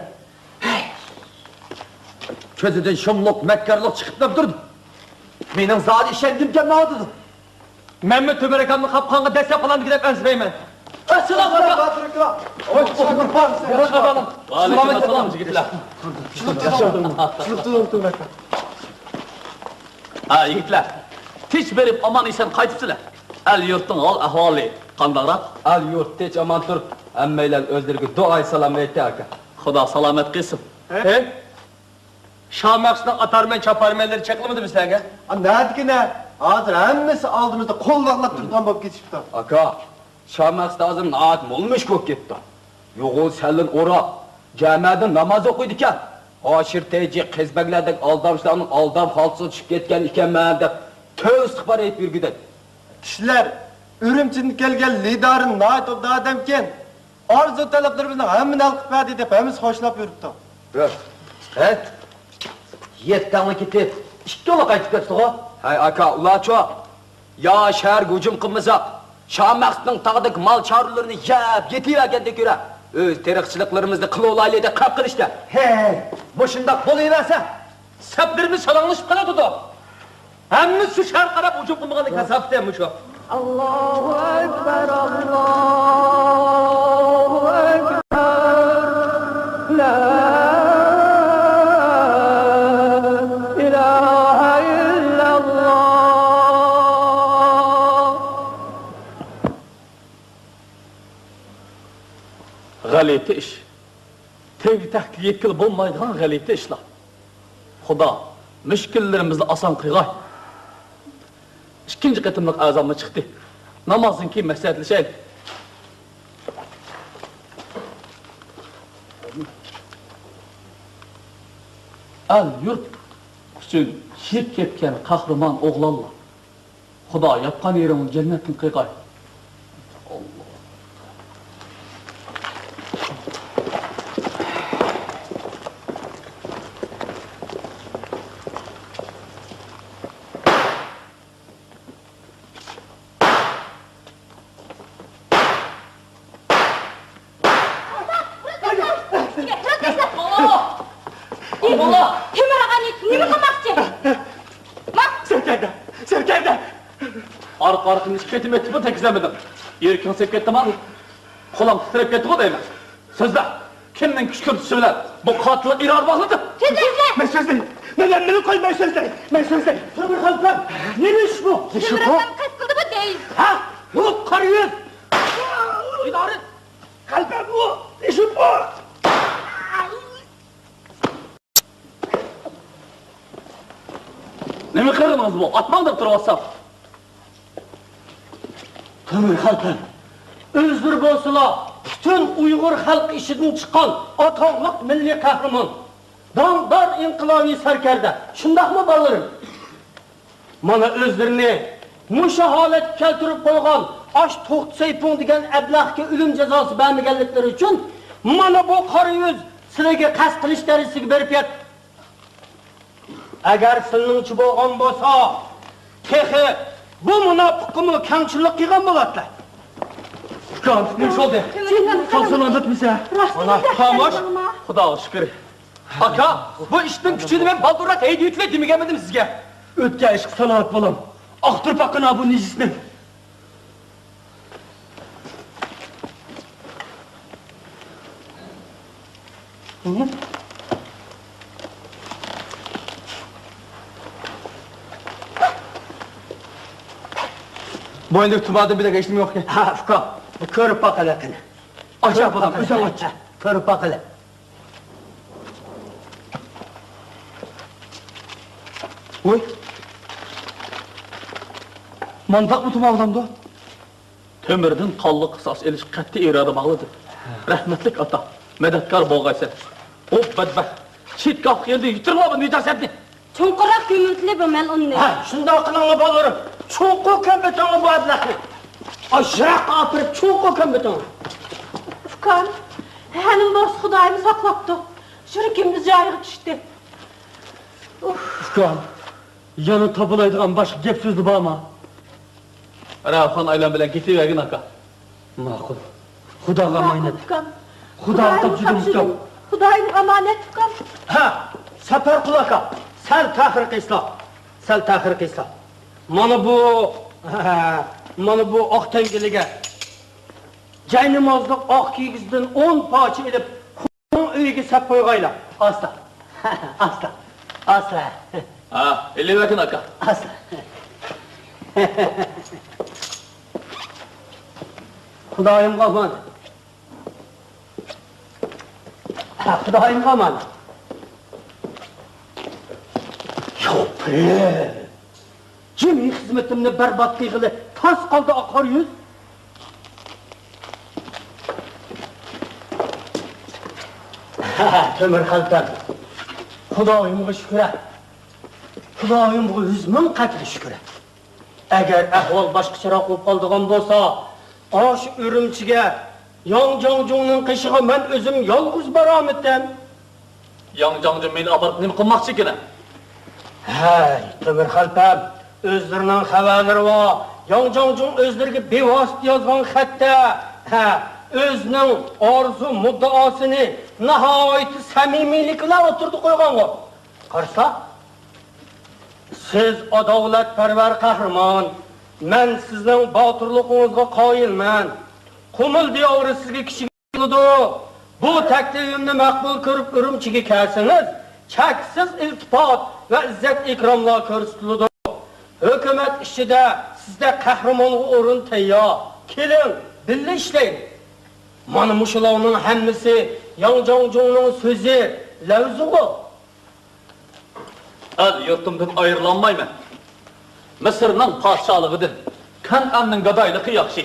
Ko'zidan shumliq, makkarlik chiqib turdi. Mening zodi ishengimga nodidi. Mehmet Ömer akamni qapqonga dastlab qolamdi deb ansirayman. Assalomu alaykum. Alaykum yigitlar. Ha yigitlar. Tinch berib omon eson qaytibsizlar. Al yurtning hol ahvoli qandayroq? Al yurt tinch omon turib, hammanglar o'zlariga duo salom aytdi aka. Xudo salomat qilsin. Şahmaksından atarmen çaparmenleri çakılmadı mı sen ha? Nedigine? Hozir hammasi oldimizda qo'l bog'lab turgan bo'lib ketishibdi. Aka, Şahmaksda hozir naat bo'lmish bo'lib ketdi. Yo'g'u salin ora, jamiyada namoz o'qiydi ekan. Oshir teji qizbaglardek aldamchilarning aldam holsiz tushib ketgan ekanman deb to'y istig'for aytib yurgidi. Kishilar Urumchidan kelgan lidarin naat odam ekan. Orzu talablarimizni hammani hal qilib berdi deb hammasi xo'shlab yuribdi. Evet. Yettanli ketib, ikki yo'la qaytib ketdi-ku. Hay aka, ularcho, ya shahar hujum qilmasak, Şahmaksning tag'dek mal chorlarini yeb, yetiverganda ko'ra, o'z teriqchiliklarimizni qilib olaylik deb qap qilishdi. Hey, bu shundoq bo'laversa, Saplarimiz salonlashib qoladi-da. Hammamiz shu shahar qarab hujum qilmaganda kasabdami shu? Allohu akbar, Allohu akbar. La ilahe illallah. G'alati ish. Tevhid tahqiq yetkil bo'lmaydigan g'alati ishlar. Xudo mushkullarimizni oson qilg'ay. İkinci qatımlıq azamı çıxdı. Namazın ki məsləhətləşək. Al yurt üçün şirk ketken kahraman oğlanla. Xudo yapqan yerimin cennetin qıyqay. Arqını şiketim etip mi tekizlemedim? Yerken sep kettim abi. Kolam titrep ketti o deyim. Sözler, kimden küşkürtüsü bilen bu katılı irar bağladı? Ben sözleyim. Beni koy, ben sözleyim. Ben sözleyim. Tövbe kalpem. Ne iş bu? Ömür Hasan kaç kıldı mı değil? Ha? Bu karıyız. İdare. Kalpem bu. İşim bu. Ne mi kırılmaz bu? Atmandır durmazsam. Ömür kalpem. Özür bolsula, bütün Uygur halk işinden çıkan atanlık milli kahraman. Damdar inqilobiy sarkarda. Şundaq mı ballarım? Mana özlerini muşa holat keltirib qo'ygan aş to'xtsaypon degan ablahga o'lim jazosi bermaganliklari uchun mana bu qora yuz sizlarga qasd qilish darajasiga berib yotdi. Agar sizlarning bo'lgan bo'lsa, texi bu munofiqmi kamchilik qilgan bo'lardi. Ukan, ne oldu? Sağsalamat bize. Ana Tamoş. Xudoga shukr. Aka, bu ishning kuchini men baldurat heydi yükle demegemedim sizge. o'tgan ish sanoat bo'lam. Aqtirib aqana bu nejisni. Bu indi tumadı bir de geçtim yok ki. Ha, fuka. Bu ko'rib baqala qani. Aşağı bakalım. O'zing aç. Ko'rib baqala. Oy. Mandak mı tumalıdan da? Tömürdün kallı kısas eliş qatti irada bağlıdır. Rahmetlik ata, medetkar boğaysan. O bedbeh, çit kalk geldi, yitirla bu necasetni. Cho'nqiroq ko'mintli bu men uni. Ha, shundoq qilinglar bolalar. Cho'nqi ko'mbetonga bu adlaqni. Ajraq opirib cho'nqi ko'mbeton. Ukan, hanim borsa Xudoyim saqlabdi. Shirkimiz joyiga tushdi. Ukan, yana topulaydigan boshqa gap so'zni bormi? Ravxon aylan bilan ketavergin aka. Ma'qul. Xudoga emanet. Ukan. Xudoga topshirdim ukan. Xudoyim omonat ukan. Ha, safar qulaka. Sal tahir qisla. Sal tahir qisla. Mana bu oq tangiliga jay namozliq oq kiygizdan 10 pocha ilib Xudoning uyiga sap qo'yg'aylar. Asta. Asta. Asta. Ha, elivergin aka. Asta. Xudoyim qo'man. Ha, Xudoyim qo'man. Yo'q. Cemi xizmetimni barbod qilg'ili tas qoldi oqar yuz. Temir xaltam. Xudoyimga shukr. Xudoyimga 100 ming qatli shukr. Agar ahvol boshqacharoq bo'lib qoldigan bo'lsa, osh Urumchiga Yongjongjongning qishig'i men o'zim yolg'iz boramitdim. Yongjongjong meni olib nima qilmoqchi ekan? Hay, Temir xaltam. O'zlarining xabarlari bor. Yongjongjong o'zlariga bevosita yozgan xatda, o'zining orzu muddaosini nihoyat samimiylik bilan o'tirdi qo'ygan-ku. Qarsa, siz adolatparvar qahramon, men sizning botirligingizga qoyilman. Qumul diyori sizga kichik bo'ldi. Bu taklifimni maqbul ko'rib Urumchiga kelsangiz, cheksiz iltifot va izzat ikromlar ko'rsatiladi. Hukumat ishida sizda qahramonga o'rin tayyor. Keling, birga ishlaylik. Mana mushularning hammasi Yongjongjongning so'zi, lavzugi. El yurtimdan ayrılanmayman. Mısır'ның padşahlığıdır. Kan'anның gadaylığı yaxşı.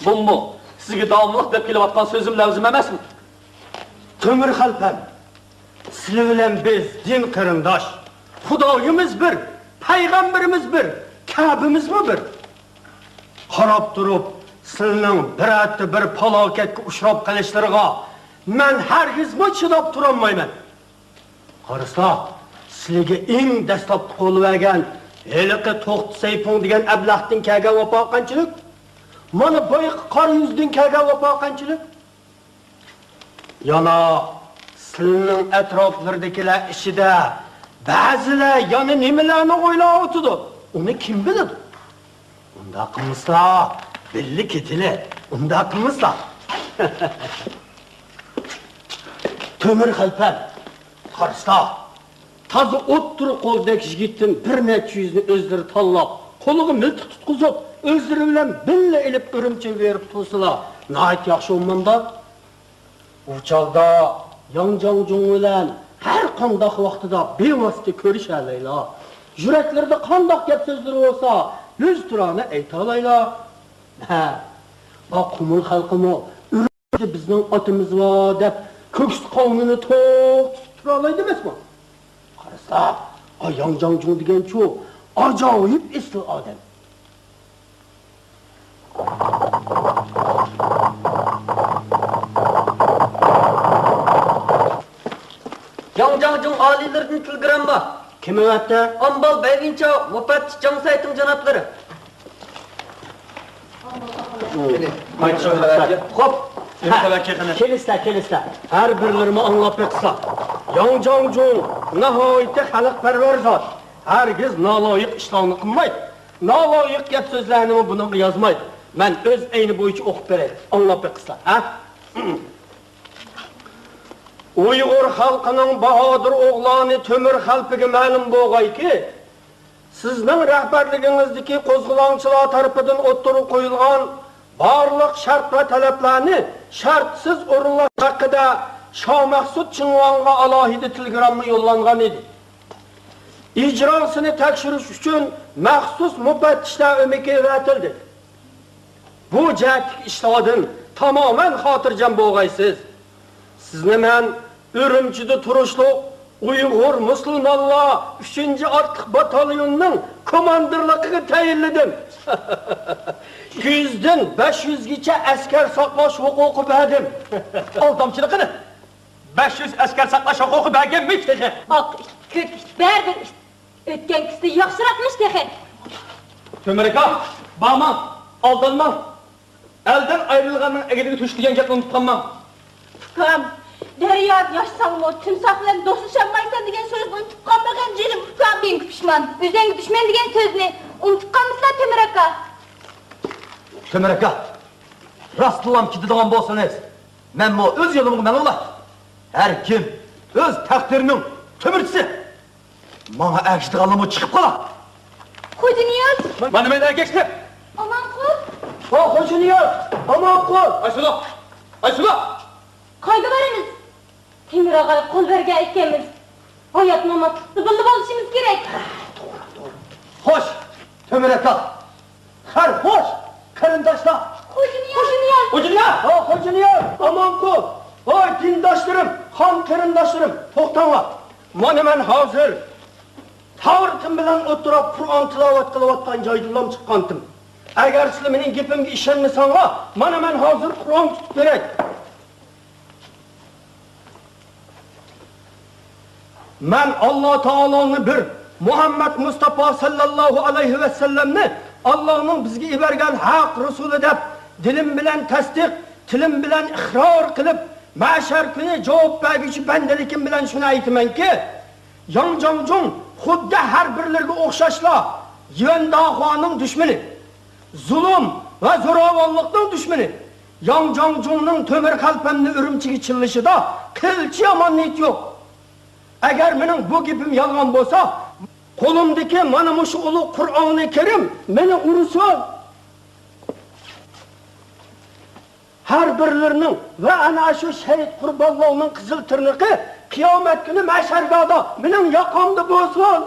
Bunmu sizge davamlıq dep kelyapkan sözüm lazım emasmı? Temir xaltam. Sizlar bilan biz din qarindosh. Xudoyimiz bir, payg'ambarimiz bir, Ka'bimiz bir. Qarab turib, sizlarning bir falokatga uchrab qolishlariga men hargiz chidab tura olmayman. Qarasa, sizlarga eng dastlab qo'lvagan heliqi to'xtsaypon degan ablahdan kelgan vafo qanchalik? Mana boyiq qor yuzdan kelgan vafo qanchalik? Yana sizlarning atroflardagilar ishida ba'zilar yana nimalarni o'ylab o'tdi. Uni kim biladi? Unda qilsa, belli ketili. Unda qilsa. Temir xaltam. Qarsa, toza o'ttirib qo'ldagi yigitning bir necha yuzni o'zlari tanlab, qo'liga miltiq tutqizib, o'zlari bilan billa ilib Urumchiga berib tursalar, nihoyat yaxshi o'manda. U chog'da Yongjongjong bilan har qanday vaqtida bevosita ko'rishalaylar. Yuraklarida qanday gap so'zlar bo'lsa, yuz turani ayta olaylar. Ha, Qumul xalqimi Urumchi bizning otimiz va deb ko'ks qonini to'q tura olaydi emasmi? Qarasa, Yongjongjong degan-chu ajoyib isli odam. valilerden telegram var. Kimin attı? Ambal Beyvinça, Mufattiş Cansayt'ın canatları. Hop. Kelisler. Her birilerimi anlap etsa. Yang Jong-jun, nahayeti xalqparvar zot. Hergiz naloyiq ishlarni qilmaydi. Naloyiq gap so'zlarini buni yozmaydi. Men o'z ayni bo'yicha o'qib beray. Anlap etsa, ha? Uyg'ur xalqining bahodir o'g'loni Temur xalqiga ma'lum bo'lg'ayki, sizning rahbarligingizdagi qo'zg'olonchilar tarafidan o'ttirib qo'yilgan barliq shart va talablarni shartsiz o'rinlash haqida Shoh Mahsud Ching'onga alohida telegramma yo'llangan edi. Ijrosini tekshirish uchun maxsus mufattishlar o'mika yaratildi. Bu jatik ishlardan tamoman xotirjam bo'lg'aysiz. Sizni men Urumchida turishliq Uyg'ur musulmonlar 3-ortiq batalyonining komandirligiga tayinladim. 100dan 500 gacha askar saqlash huquqi berdim. Aldamchiligini 500 askar saqlash huquqi berganmiz dedi. Oq, ko'k, berdim. O'tgan kisi yaxshiroqmish dedi. Temur aka, barman, aldanman. Elden ayrılganın egedige tuşlayan gapni unutqanman. Ukam, Derya yaşsanma, timsah bilan do'stlashamaysan degan so'zni unutib qolmagan jirim. Ukam men pishman. O'zingga dushman degan so'zni unutib qolmisizlar Temur aka. Temur aka, rastlam ketadigan bo'lsangiz, men bu o'z yo'limga ma'lumlar. Har kim o'z taqdirining temirchisi. Menga agishdiganlarni chiqib qolar. Xo'janiyat, Mana men erkekdim. aman qol. Xo'janiyat, aman qol. Aysula. Qayda boramiz? Temur aka qo'l bergan ekanmiz. Hayot mamotni bilib olishimiz kerak. Xo'sh, Temur aka. Har xo'sh, qarindoshlar. Xo'janiyat. Xo'janiyat, aman qol. Voy dindoshlarim, xon qarindoshlarim, to'xtanglar. Mana men hozir Tavratim bilan o'tirib Qur'on tilovat qilayotgan joydan chiqqandim. Agar sizlar mening gapimga ishonmasanglar, mana men hozir Qur'on tutib beray. Men Alloh taoloning bir Muhammad Mustafa sallallohu alayhi va sallamni Allohning bizga yuborgan haq rasuli deb dilim bilan tasdiq, tilim bilan iqror qilib, mahshar kuni javob beruvchi bandalikim bilan shuni aytamanki, Yang Jong-jun xuddi har birlariga o'xshashlar Yuandaxoning dushmani, zulm va zo'ravonlikning dushmani. Yang Jong-junning Temur qalbimni Urumchiga chillishida qilchi yomonlik yo'q. Agar mening bu gapim yolg'on bo'lsa, qo'limdagi mana shu ulug' Qur'oni Karim meni ursin. Har birlarining va ana shu shahid qurbonlarning qizil tirnaqi qiyomat kuni mahshargohda mening yoqamda bo'lsin.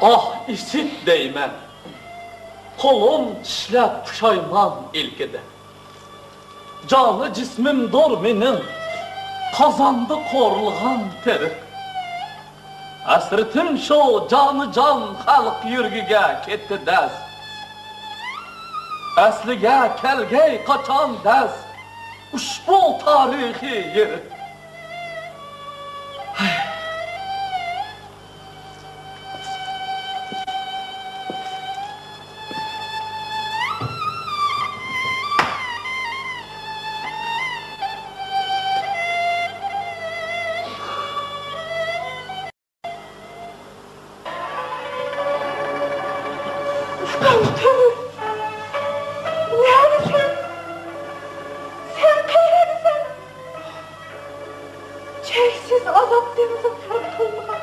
Ah işit deymen, kolum işlep puşayman ilkide. Canı cismim dor menin, kazandı korluğan teri. Asritim şu canı can halk yürgüge ketti dez. Aslige kelgey kaçan dez, uşbu tarihi yeri. Çeksiz azap denize kırak olmadan,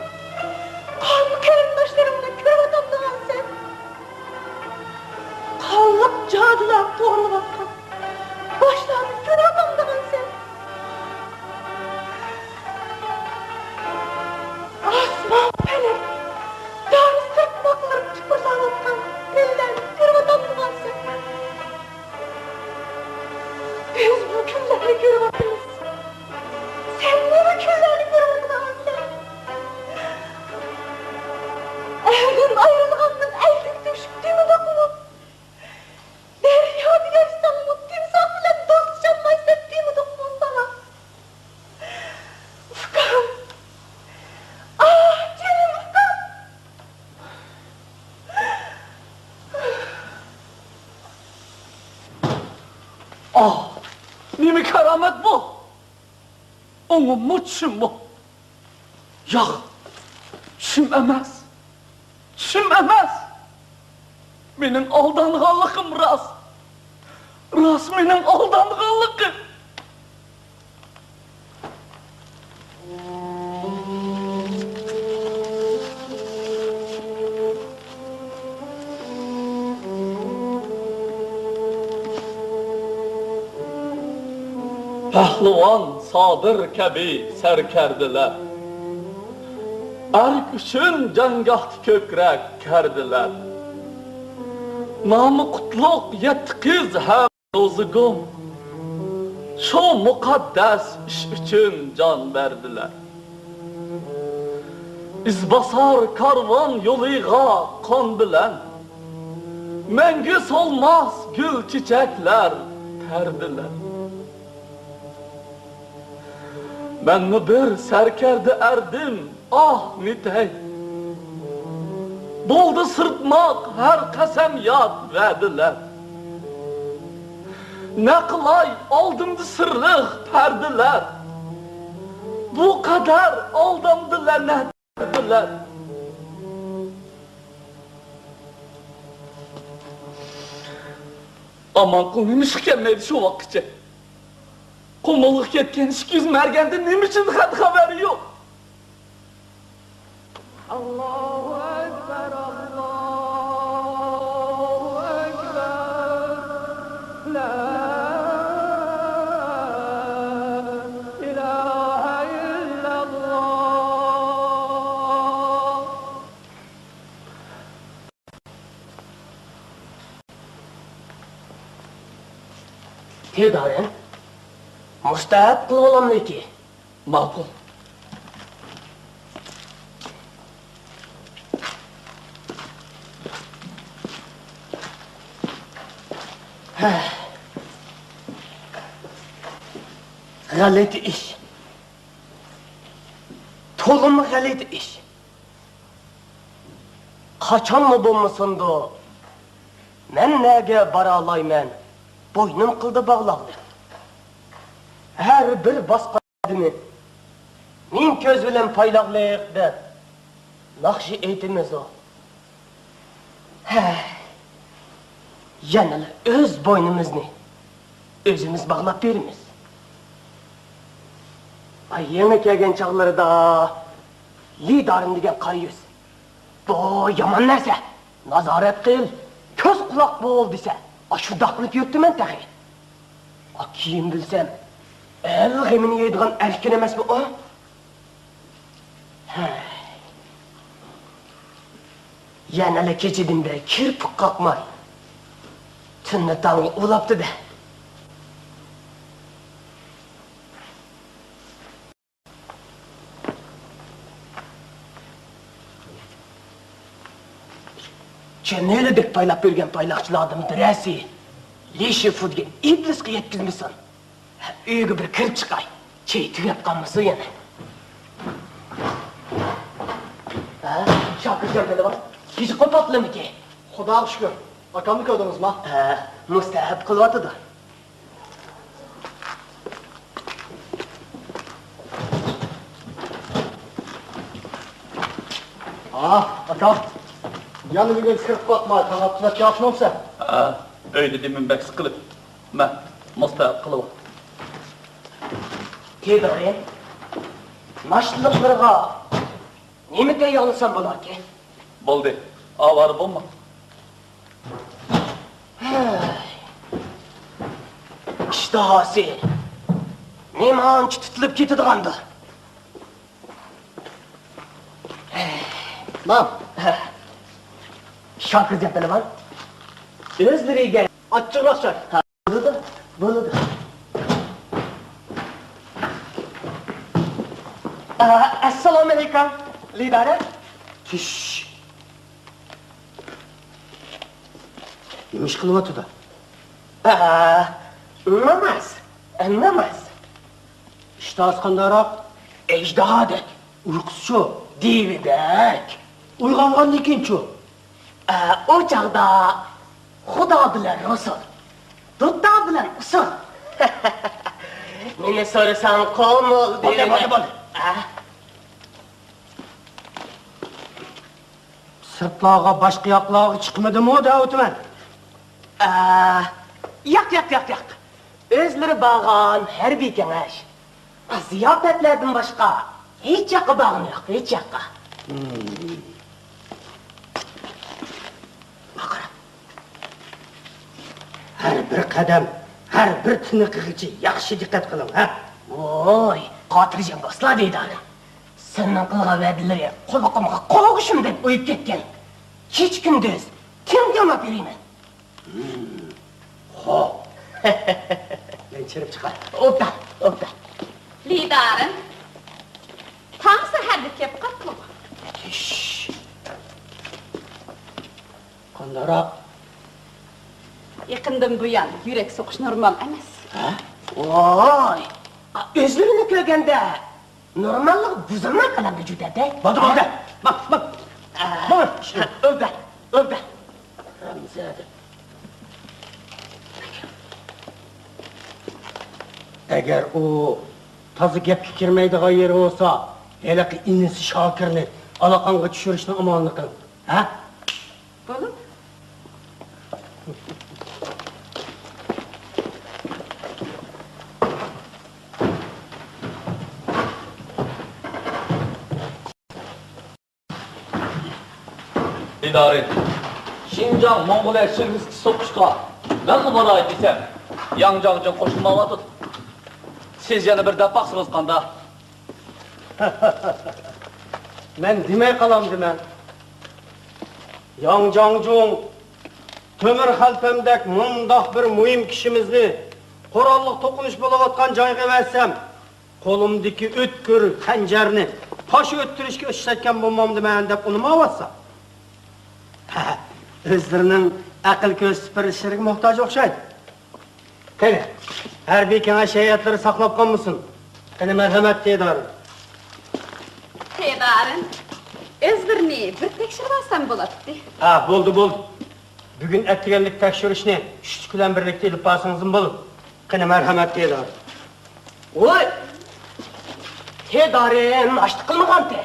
kanlı kerimdaşlarımla kör adamdan sen. Kanlık cadılar doğrulamaktan, başlarını kör adamdan sen. Asman pelek, darı sırtmaklarım çıkmaz ağlattan, eller kör adamdan sen. Biz bu günleri görmediniz. Sen ne vakilleri görmedin sen? Evden ayrılganın ellik düşüktüğümü dokunup, derya diyorsan bu timsah ile dostçanma hissettiğimi dokunup sana. Ufkam! Ah canım ufkam! Ah, ne mi keramet bu? Onu mu çüm bu? Ya, çüm emez. Çüm emez. Benim aldanğanlığım rast. Rast benim aldanğanlığım. Pəhlivan Sadır kəbi sərkərdilər. Erk üçün cəngahd kökrək kərdilər. Namı qutluq yetkiz həm rozugum. Şu muqaddes iş üçün can verdilər. İzbasar karvan yoluğa kon bilən. Məngüs olmaz gül çiçəklər tərdilər. Ben mi bir serkerde erdim, ah nitey. Doldu sırtmak her kasem yad verdiler. Ne kılay aldımdı sırlık perdiler. Bu kadar aldımdılar ne derdiler. Aman konuymuş gelmedi şu vakitçe. Komalık yetken işkiz mergende ne için haberi yok? Allahu Ekber, Allahu Ekber, La ilahe illallah. Tedaren, müstahap kıl olamlı ki. Makul. Galet iş. Tolum galet iş. Kaçan mı bulmasın da? Men nege baralaymen, boynum kıldı bağladı. Her bir basqadını, min köz bilen paylaqlayıq der. Nakşı eytimiz o. Yanılı öz boynumuzni özümüz bağlap verimiz. Ay yemek yegen çağları da lidarın degen karı yüz. Bu yaman nerse nazaret kıl, köz kulak bol dese. Şurada kılıp yürüttüm ben tehi. Kim bilsem, el gemini yediğin erken emez mi o? Yanılı keçidin beri kirpik kalkmay. Tünne tanrı ulaptı da. Çeneli bek paylap bölgen paylakçılardım birisi. Leşe fudgen iblis'e yetkizmişsin. Üyüge bir kirip çıkay. Çey tüyep kalması yana. Şarkıcılar böyle var. Hiç kopatlı mı ki? Xudoga shukr. Akamni ko'rdingizmi? Mustahab kılvatıdır. Akam. Yana bugun kirib qo'yma, tanab tuzatga yaxshimamsan? Öyle demin bek sıkılıp. Ben mustahak kılıp. Tedaren, naşlılıklarga nemede yanılsam bolar ki? Boldu. Avarı bulma. İştahası. Nemanç tutulup ketadigandı. Mam, Şarkıcı pehlivan. Özleriga achchiqroq chak. Bo'ladi. Assalomu alaykum, lidara. Tish. Nima ish qilyapti-da? Namaz. Ishtahasi qandayroq? Ejdahodek. Uyqusi-chu. Dividek. Uyg'ongandan keyin-chu. O çağda Xudo bilan Rasul, Dudda bilan usul. Meni so'rasang qo'mil deydi. Bo'ldi. Sirtlarga, boshqa yoqlarga chiqmadimi o da o'tman? Yo'q. O'zlari bag'an harbiy kengash. Ziyofatlardan boshqa hech yoqqa bag'im yo'q, hech yoqqa. Har bir qadam, har bir tiniqigacha yaxshi diqqat qiling, ha? Voy, xotirjam do'stlar deydi. Sening qilgan va'dalari quloqimga qog'ishim deb o'yib ketgan. Kech kunduz kim javob berayman? Xo'p. Men chirib chiqar. O'pda. Lidarın. Tam saharda kep qatlı. Qandayroq? Yaqindan buyon yurak so'qish normal emas. Voy, o'zlarini ko'rganda normallik buzilmay qoladi juda-da. Bo'ldi. Bak. O'pda. Ramzada. Agar u toza gapga kirmaydigan yeri bo'lsa, haliqi inisi Shokirni aloqanga tushirishni omonlik qil. Ha? Bo'lib. İdare. Şinjan Mongoliya Şirgizki sokuşka. Ben mi bana ait desem? Yangjang için koşulma tut. Siz yana bir defaksınız kanda. Men demay qalam deman. Yangjang Tömür xalpamdak mundoq bir muhim kishimizni qurolliq to'qinish bo'layotgan joyga versam, qo'limdagi o'tkir xanjarni tosh o'ttirishga ishlatgan bo'lmamdiman deb unimovatsa. O'zlarining aql ko'z supirishga muhtoj o'xshaydi. Qani, harbiy kengash hayotlari saqlab qolmasin. Qani marhamat tedarim. Tedarin. O'zlarini bir tekshirib olsam bo'ladi. Bo'ldi. Bugün etkilenlik tekshirishni ishchi bilan birlikda ilib borsangiz bo'ladi. Qani marhamat tedarim. Voy! Tedarin, ashti qilmagan-te.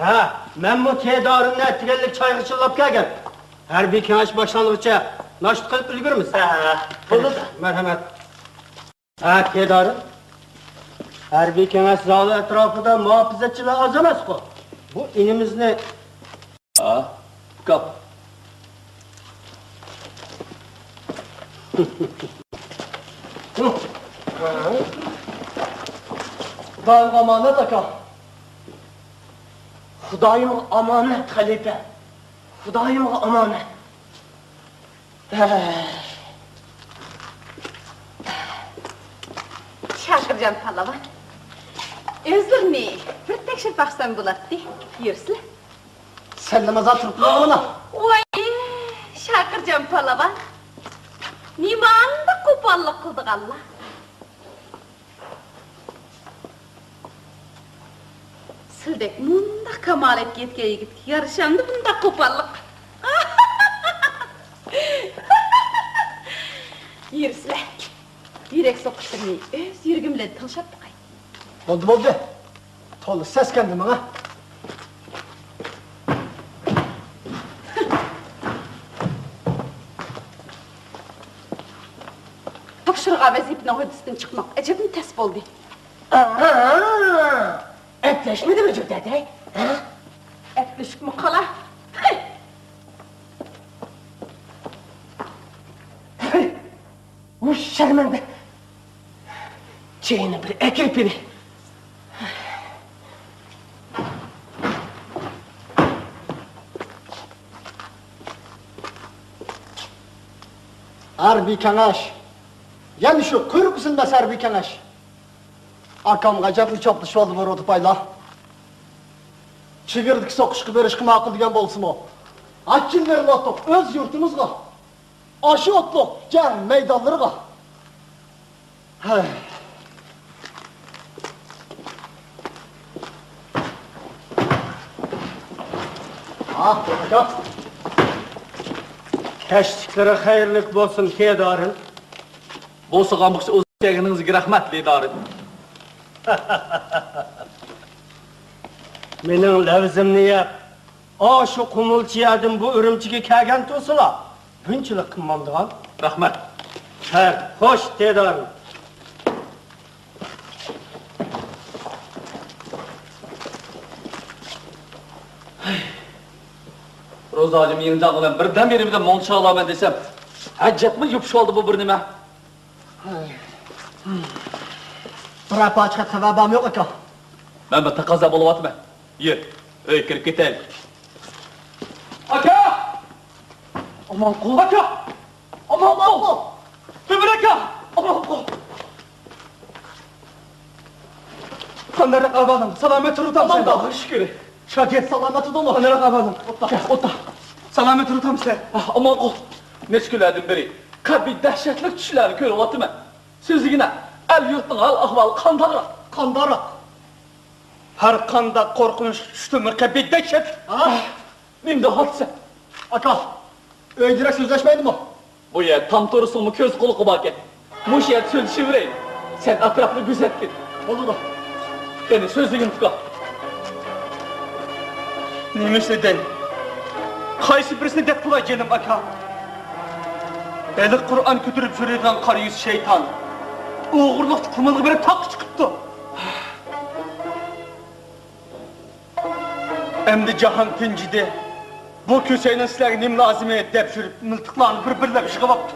Ha, ben bu tedarimle etkilik çayı çırlap gelgen. Her bir kengaş başlangıçça naşit kılıp ülgürmüz. Bulduk. Merhamet. Ha, tedarim. Her bir kengaş zalı etrafında muhafazaçılığı az emez ko. Bu inimizni... Ha, kap. Hudayım amanet aka. Hudayım amanet halife. Hudayım amanet. Şakircan palavan. Özürni, bir tekşir baksan bulatdi. Yürüsün. Sellemaza tırpılığına. Oy, Şakircan palavan. Nimanda kupallık kıldık Allah. Sildek munda kamalet yetke yigit. Yarışandı bunda kupallık. Yürüsün. Yürek sokuşturmayı öz yürgümle tılşap bakay. Oldu. Tolu ses kendi bana. Topşırığa vazifine hudistin çıkmak ecebim ters oldu. Etleşmedi mi cüddede? Etleşik mi kala? Bu şermende. Çeyini bir ekirpini. Harbi kenaş. Yani şu kuyruk ısınmaz harbi kenaş. Akam gacap üç aplış oldu bu rodu payla. Çigirdik sokuşku berişki makul diyen bolsun o. Akilleri lotuk öz yurtumuzga. Aşı otluk gel meydanlarıga. Hey. Ah, bak. Teşvikleri hayırlık bolsun tedarın. Bu sığamışı öz çeğinizge rahmetli darın. Menin levzimni yap. O şu kumulçiyadın bu ürümçigi kelgen tosula. Bunçılık kımmandıgan. Rahmet. Her, hoş tedarın. Rozacım yenican kılan birden beri bir de monça alamen desem. Hacet mi yupş oldu bu bir nime? Bırak açığa tevabam yok aka. Ben bir takaza buluvatım ben. Yer, öy kirip gidelim. Aka! Aman kul! Aka! Aman kul! Ömür aka! Aman kul! Kanlara kabanım, selamet rutam sen. Aman da şükür. Şakir salameti dolu. Kanlara kabanım. Otta. Selamet rutam sen. Aman kul! Ne şükürlerden beri. Kalbi dehşetlik düşüler kör olatım ben. Sözüne el yurtun al ahval kandara. Kandara. Her kanda korkunç düştü mü kalbi dehşet. Benim de hadise. Aka, öyle sözleşmeydi mi? Bu yer tam torusumu köz kulu kubaket. Muş yer söz şivreyim. Sen etrafını gözettin. Olur da. Beni sözlüğün tuka. Neymiş dedin? Kaysi birisini det bulacağım aka. Beni Kur'an kütürüp sürüyen karı yüz şeytan. Uğurluk kumalı beni tak çıkıptı. Emdi cahan tincidi. Bu köseğinin sizler nim lazime dep sürüp mıltıklarını birbirine bir şey kaptı.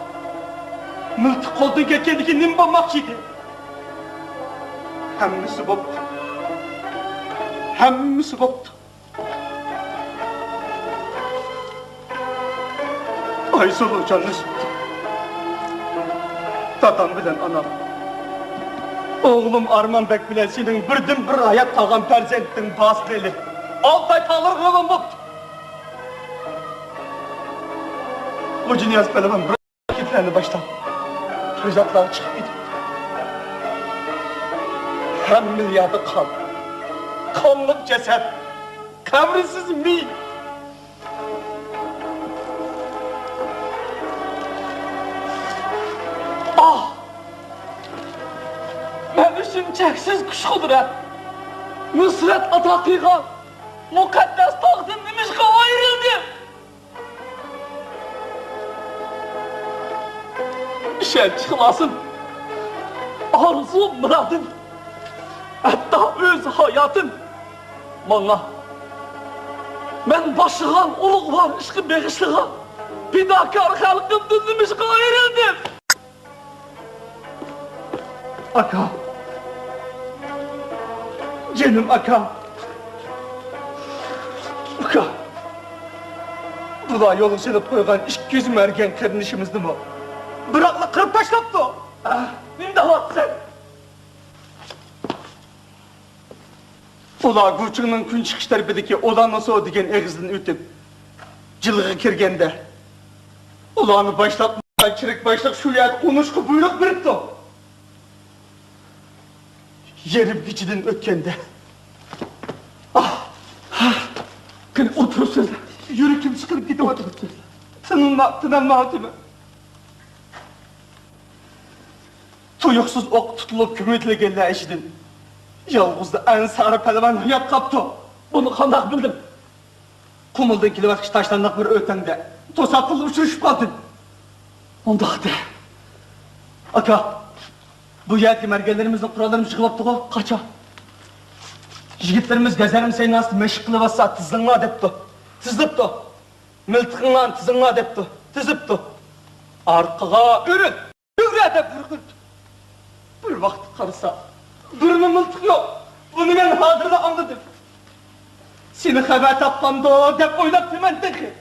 Mıltık oldun ketkediki nim bakmakçıydı. Hemmisi boptu. Hemmisi boptu. Aysolu canını sıktı. Tatam bilen anam. Oğlum Arman Bek bilen senin birden bir hayat kalgan perzentin basbeli. Altay tağlar kılan boptu. Bu Cüneyaz Pelevan bırak gitlerini baştan. Rızatlar çıkmaydı. Hem milyadı kan. Kanlık ceset. Kavrisiz mi? Ah! Ben üçün çeksiz kuş kudret. Nusret ata kıygan. Mukaddes tağdan nimişka ayrıldım. İşe çıkılasın. Arzu muradın. Hatta öz hayatın. Bana. Ben başıgan uluk var işki beğişliğe. Fidakar halkımdan nimişka ayrıldım. Aka. Canım aka. Aka. Bu da yolun silip koygan 200 mergen kırnışımızdı mı? Bırakla kırıp taşlattı. Ne de var sen? Ula Gurçun'un gün çıkışları bedeki odandan sonra digen eğizden ötüp cılgı kirgende. Ulağını başlatmadan çirek başlık şu yer konuşku buyruk birikti. Yerim içinden ötkende. Kını otur sözle. Yürüküm sıkılıp gidiyor. Tınanma hatime. Tuyuksuz ok tutulup kümetle geldi eşidin. Yalğızda en sarı pelevan hıyap kaptı. Bunu kandak bildim. Kumuldan kilivakış taşlandak bir ötende. Tosatıldı uçuruşup kaldın. Onda de. Aka, bu yerki mergenlerimizin kurallarını çıkılaptı o, kaça? Yigitlerimiz gezerim seni nasıl meşikli vasa tızınla depti. Tızıptı. Miltiğinle tızınla depti. Tızıptı. Arkağa ürün. Üre de bürgürt. Bir vakit karısa. Birinin miltik yok. Bunu ben hazırda anladım. Seni haber tapkandı dep oynattım ben ki.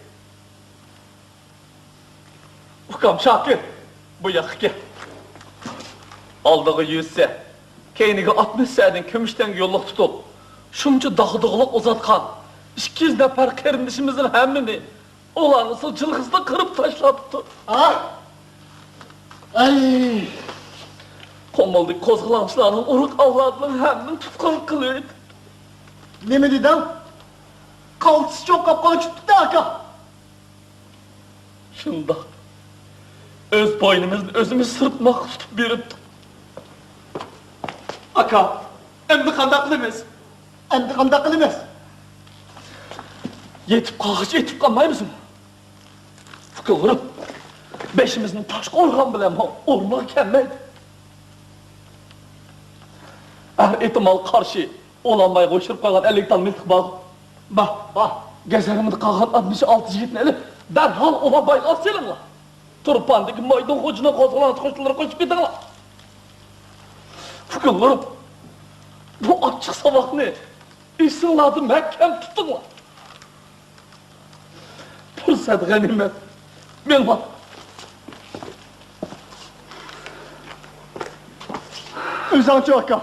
Ukam Şakir. Bu yakı aldığı yüzse. Keynigi 60 sədin kömüşten yolluk tutup. Şunca dağıdığılık uzatkan. 200 nefer kardeşimizin hemmini. Ulan sılçılıkızda kırıp taşlattı. Ay! Komuldu kozgulançlarının uruk avradının hemmini tutkun kılıyordu. Ne mi dedim? Kaltısı çok kapkalı çıktı da aka. Şunda. Öz boynumuzun özümüz sırtmak tutup biripti. Aka, emdi kandaklımız. Emdi kandaklımız. Yetip kalmay mısın? Fıkılırım. Beşimizin taş korgan bilem ha, orman kemmeydi. Ehtimal karşı olanmaya koşurup kalan 50 tane miltik bağ. Bah, gezerimde kalan 66 yiğitin eli derhal ona baylar seninle. Turpandaki maydon kocuna kozgalan koşulları koşup gidin la. Fıkılırım. Bu açık sabah ne? İstinladı mehkem tutun la. Fırsat ganimet. Ben bak. Üzancı aka.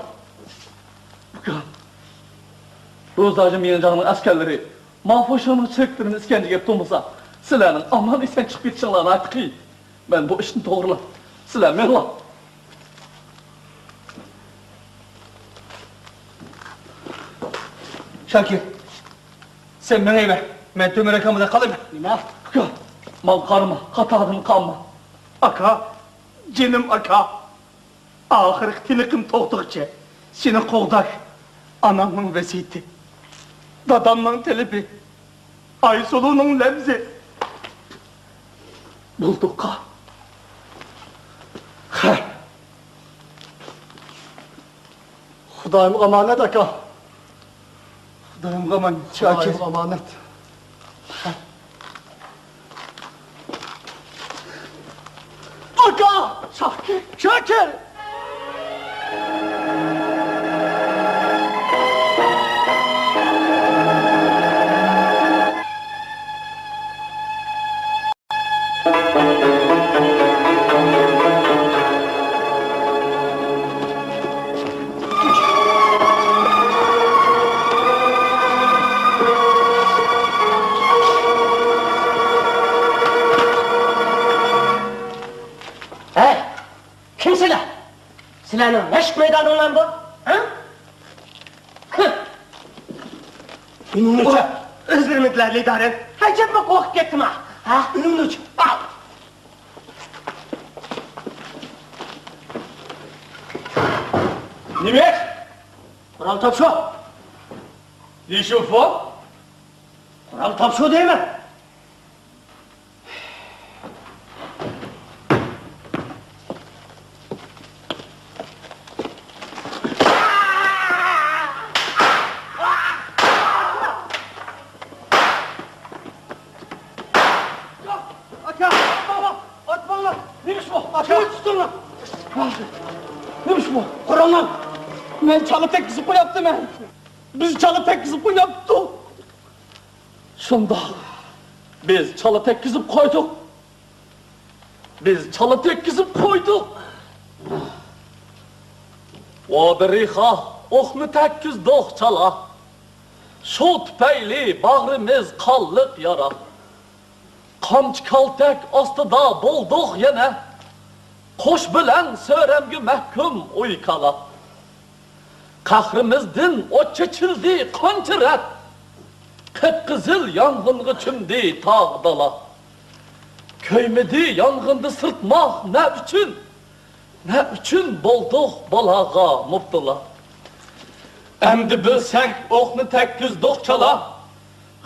Rozacım yeneceğinin askerleri mahfuşanın çektirin iskence yaptığımızda sizlerin aman isen çıkıp yetişinlerini artık iyi. Ben bu işini doğrula. Sizler men la. Şakir, sen bana ver. Ben tümü rakamıda kalayım. Ne? Mal karma, katadın kanma. Aka, canım aka. Ahırık tilikim toğdukça seni kovdak. Anamın vesiyeti. Dadamın telibi. Aysolu'nun lemzi. Bulduk ka. Hudayım emanet aka. Hudayım emanet. Şakir. Hudayım emanet. Aka! Şakir! Şakir! Kimsizler? Sizlerin meşk meydanından bu? Ha? Ünlü uça. Özlemediler lidaren. Hacım mı kork gittim ha? Ha? Ünlü uça. Al. Nimet! Kural top şu. Dişi ufak. Kural tapşu değil mi? Ben çalıp tek zıpı yaptım ben. Biz çalıp tek zıpı yaptık. Şunda biz çalı tek zıp koyduk. Biz çalı tek zıp koyduk. O biriha ohmu tekkiz doh çala. Şu tüpeyli bağrımız kallık yara. Kamç kaltek astıda bulduk yine. Koş bilen söremgü mehkum uykala. Kahrımızdın o çeçildi kançırat. Kıpkızıl yangıngı çümdi tağdala. Köymedi yangındı sırtmak ne üçün bulduk balağa mubdala. Emdi bilsek oknu tekkiz dokçala.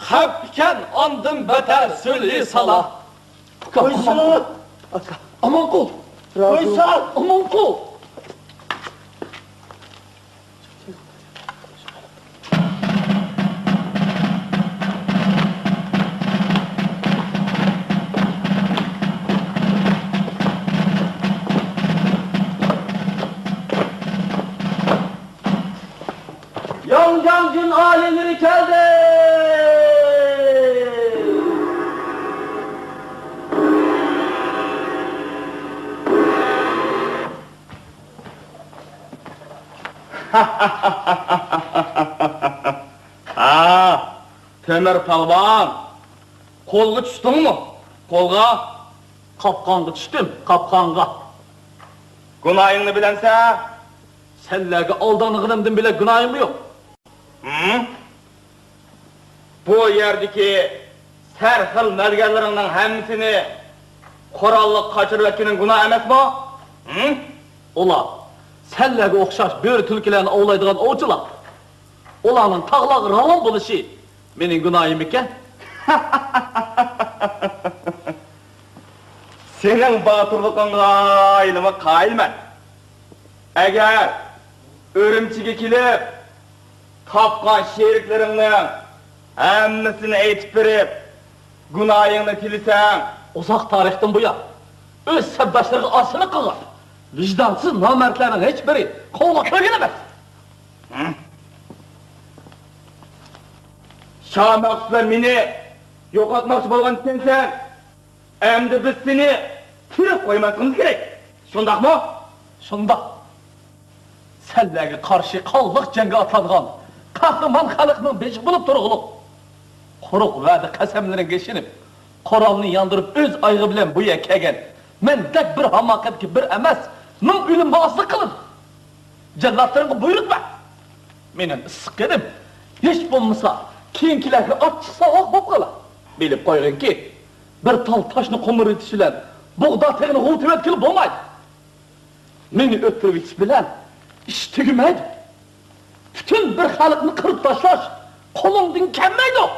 Hepken andım beter sülü sala. Uysal! Aman kul! Uysal! Aman kul! Yoncancın alemleri geldi. Ha, Temir Palvan. Kolga düştün mü? Kolga. Kapkanga düştüm, kapkanga. Günahını bilense? Senlerge aldanığınımdın bile günahım yok. Hı? Bu yerdeki serhil mergenlerinin hemsini korallık kaçırıp etkenin günah emes mi? Hı? Ola, senlerge okşaş böğrü tülkilerini avlaydıgan ovçular. Olanın tağlağı ravan buluşu benim günahım iken. Senin batırlıkınla aylımı kailmen. Eğer örümçüge kilip tapkan şeriklerinin hemmisini eğitip verip günahını tilisen Uzak tarihten bu ya, öz sebbaşları asını kılar. Vicdansız namertlerin hiçbiri kovlakına gelemez. Şah Maksutlar meni yok atmakçı bolgan sensen, emdi biz seni tirip koymasımız gerek. Şundak mı? Şunda, senlerge karşı kallık cenge atladığan, kahraman halıkının beşik bulup durğulup, koruk vədi qəsemlerin geçinip, Koranını yandırıp öz aygı bilen bu kegen, men tek bir hamakat ki bir emez, min ölüm bağıslık kılın. Cellatlarını buyrutma. Menin ısık edim, hiç bulmasa, kiyinkilerle at çıksa ok bokala. Bilip koyun ki, bir tal taşını komur etişilen, buğda teğini hultum etkili bulmaydı. Meni ötürüp hiç bilen, iş tügümeydi. Bütün bir halıkını kırıp taşlaş, kolun din kemmeydi o.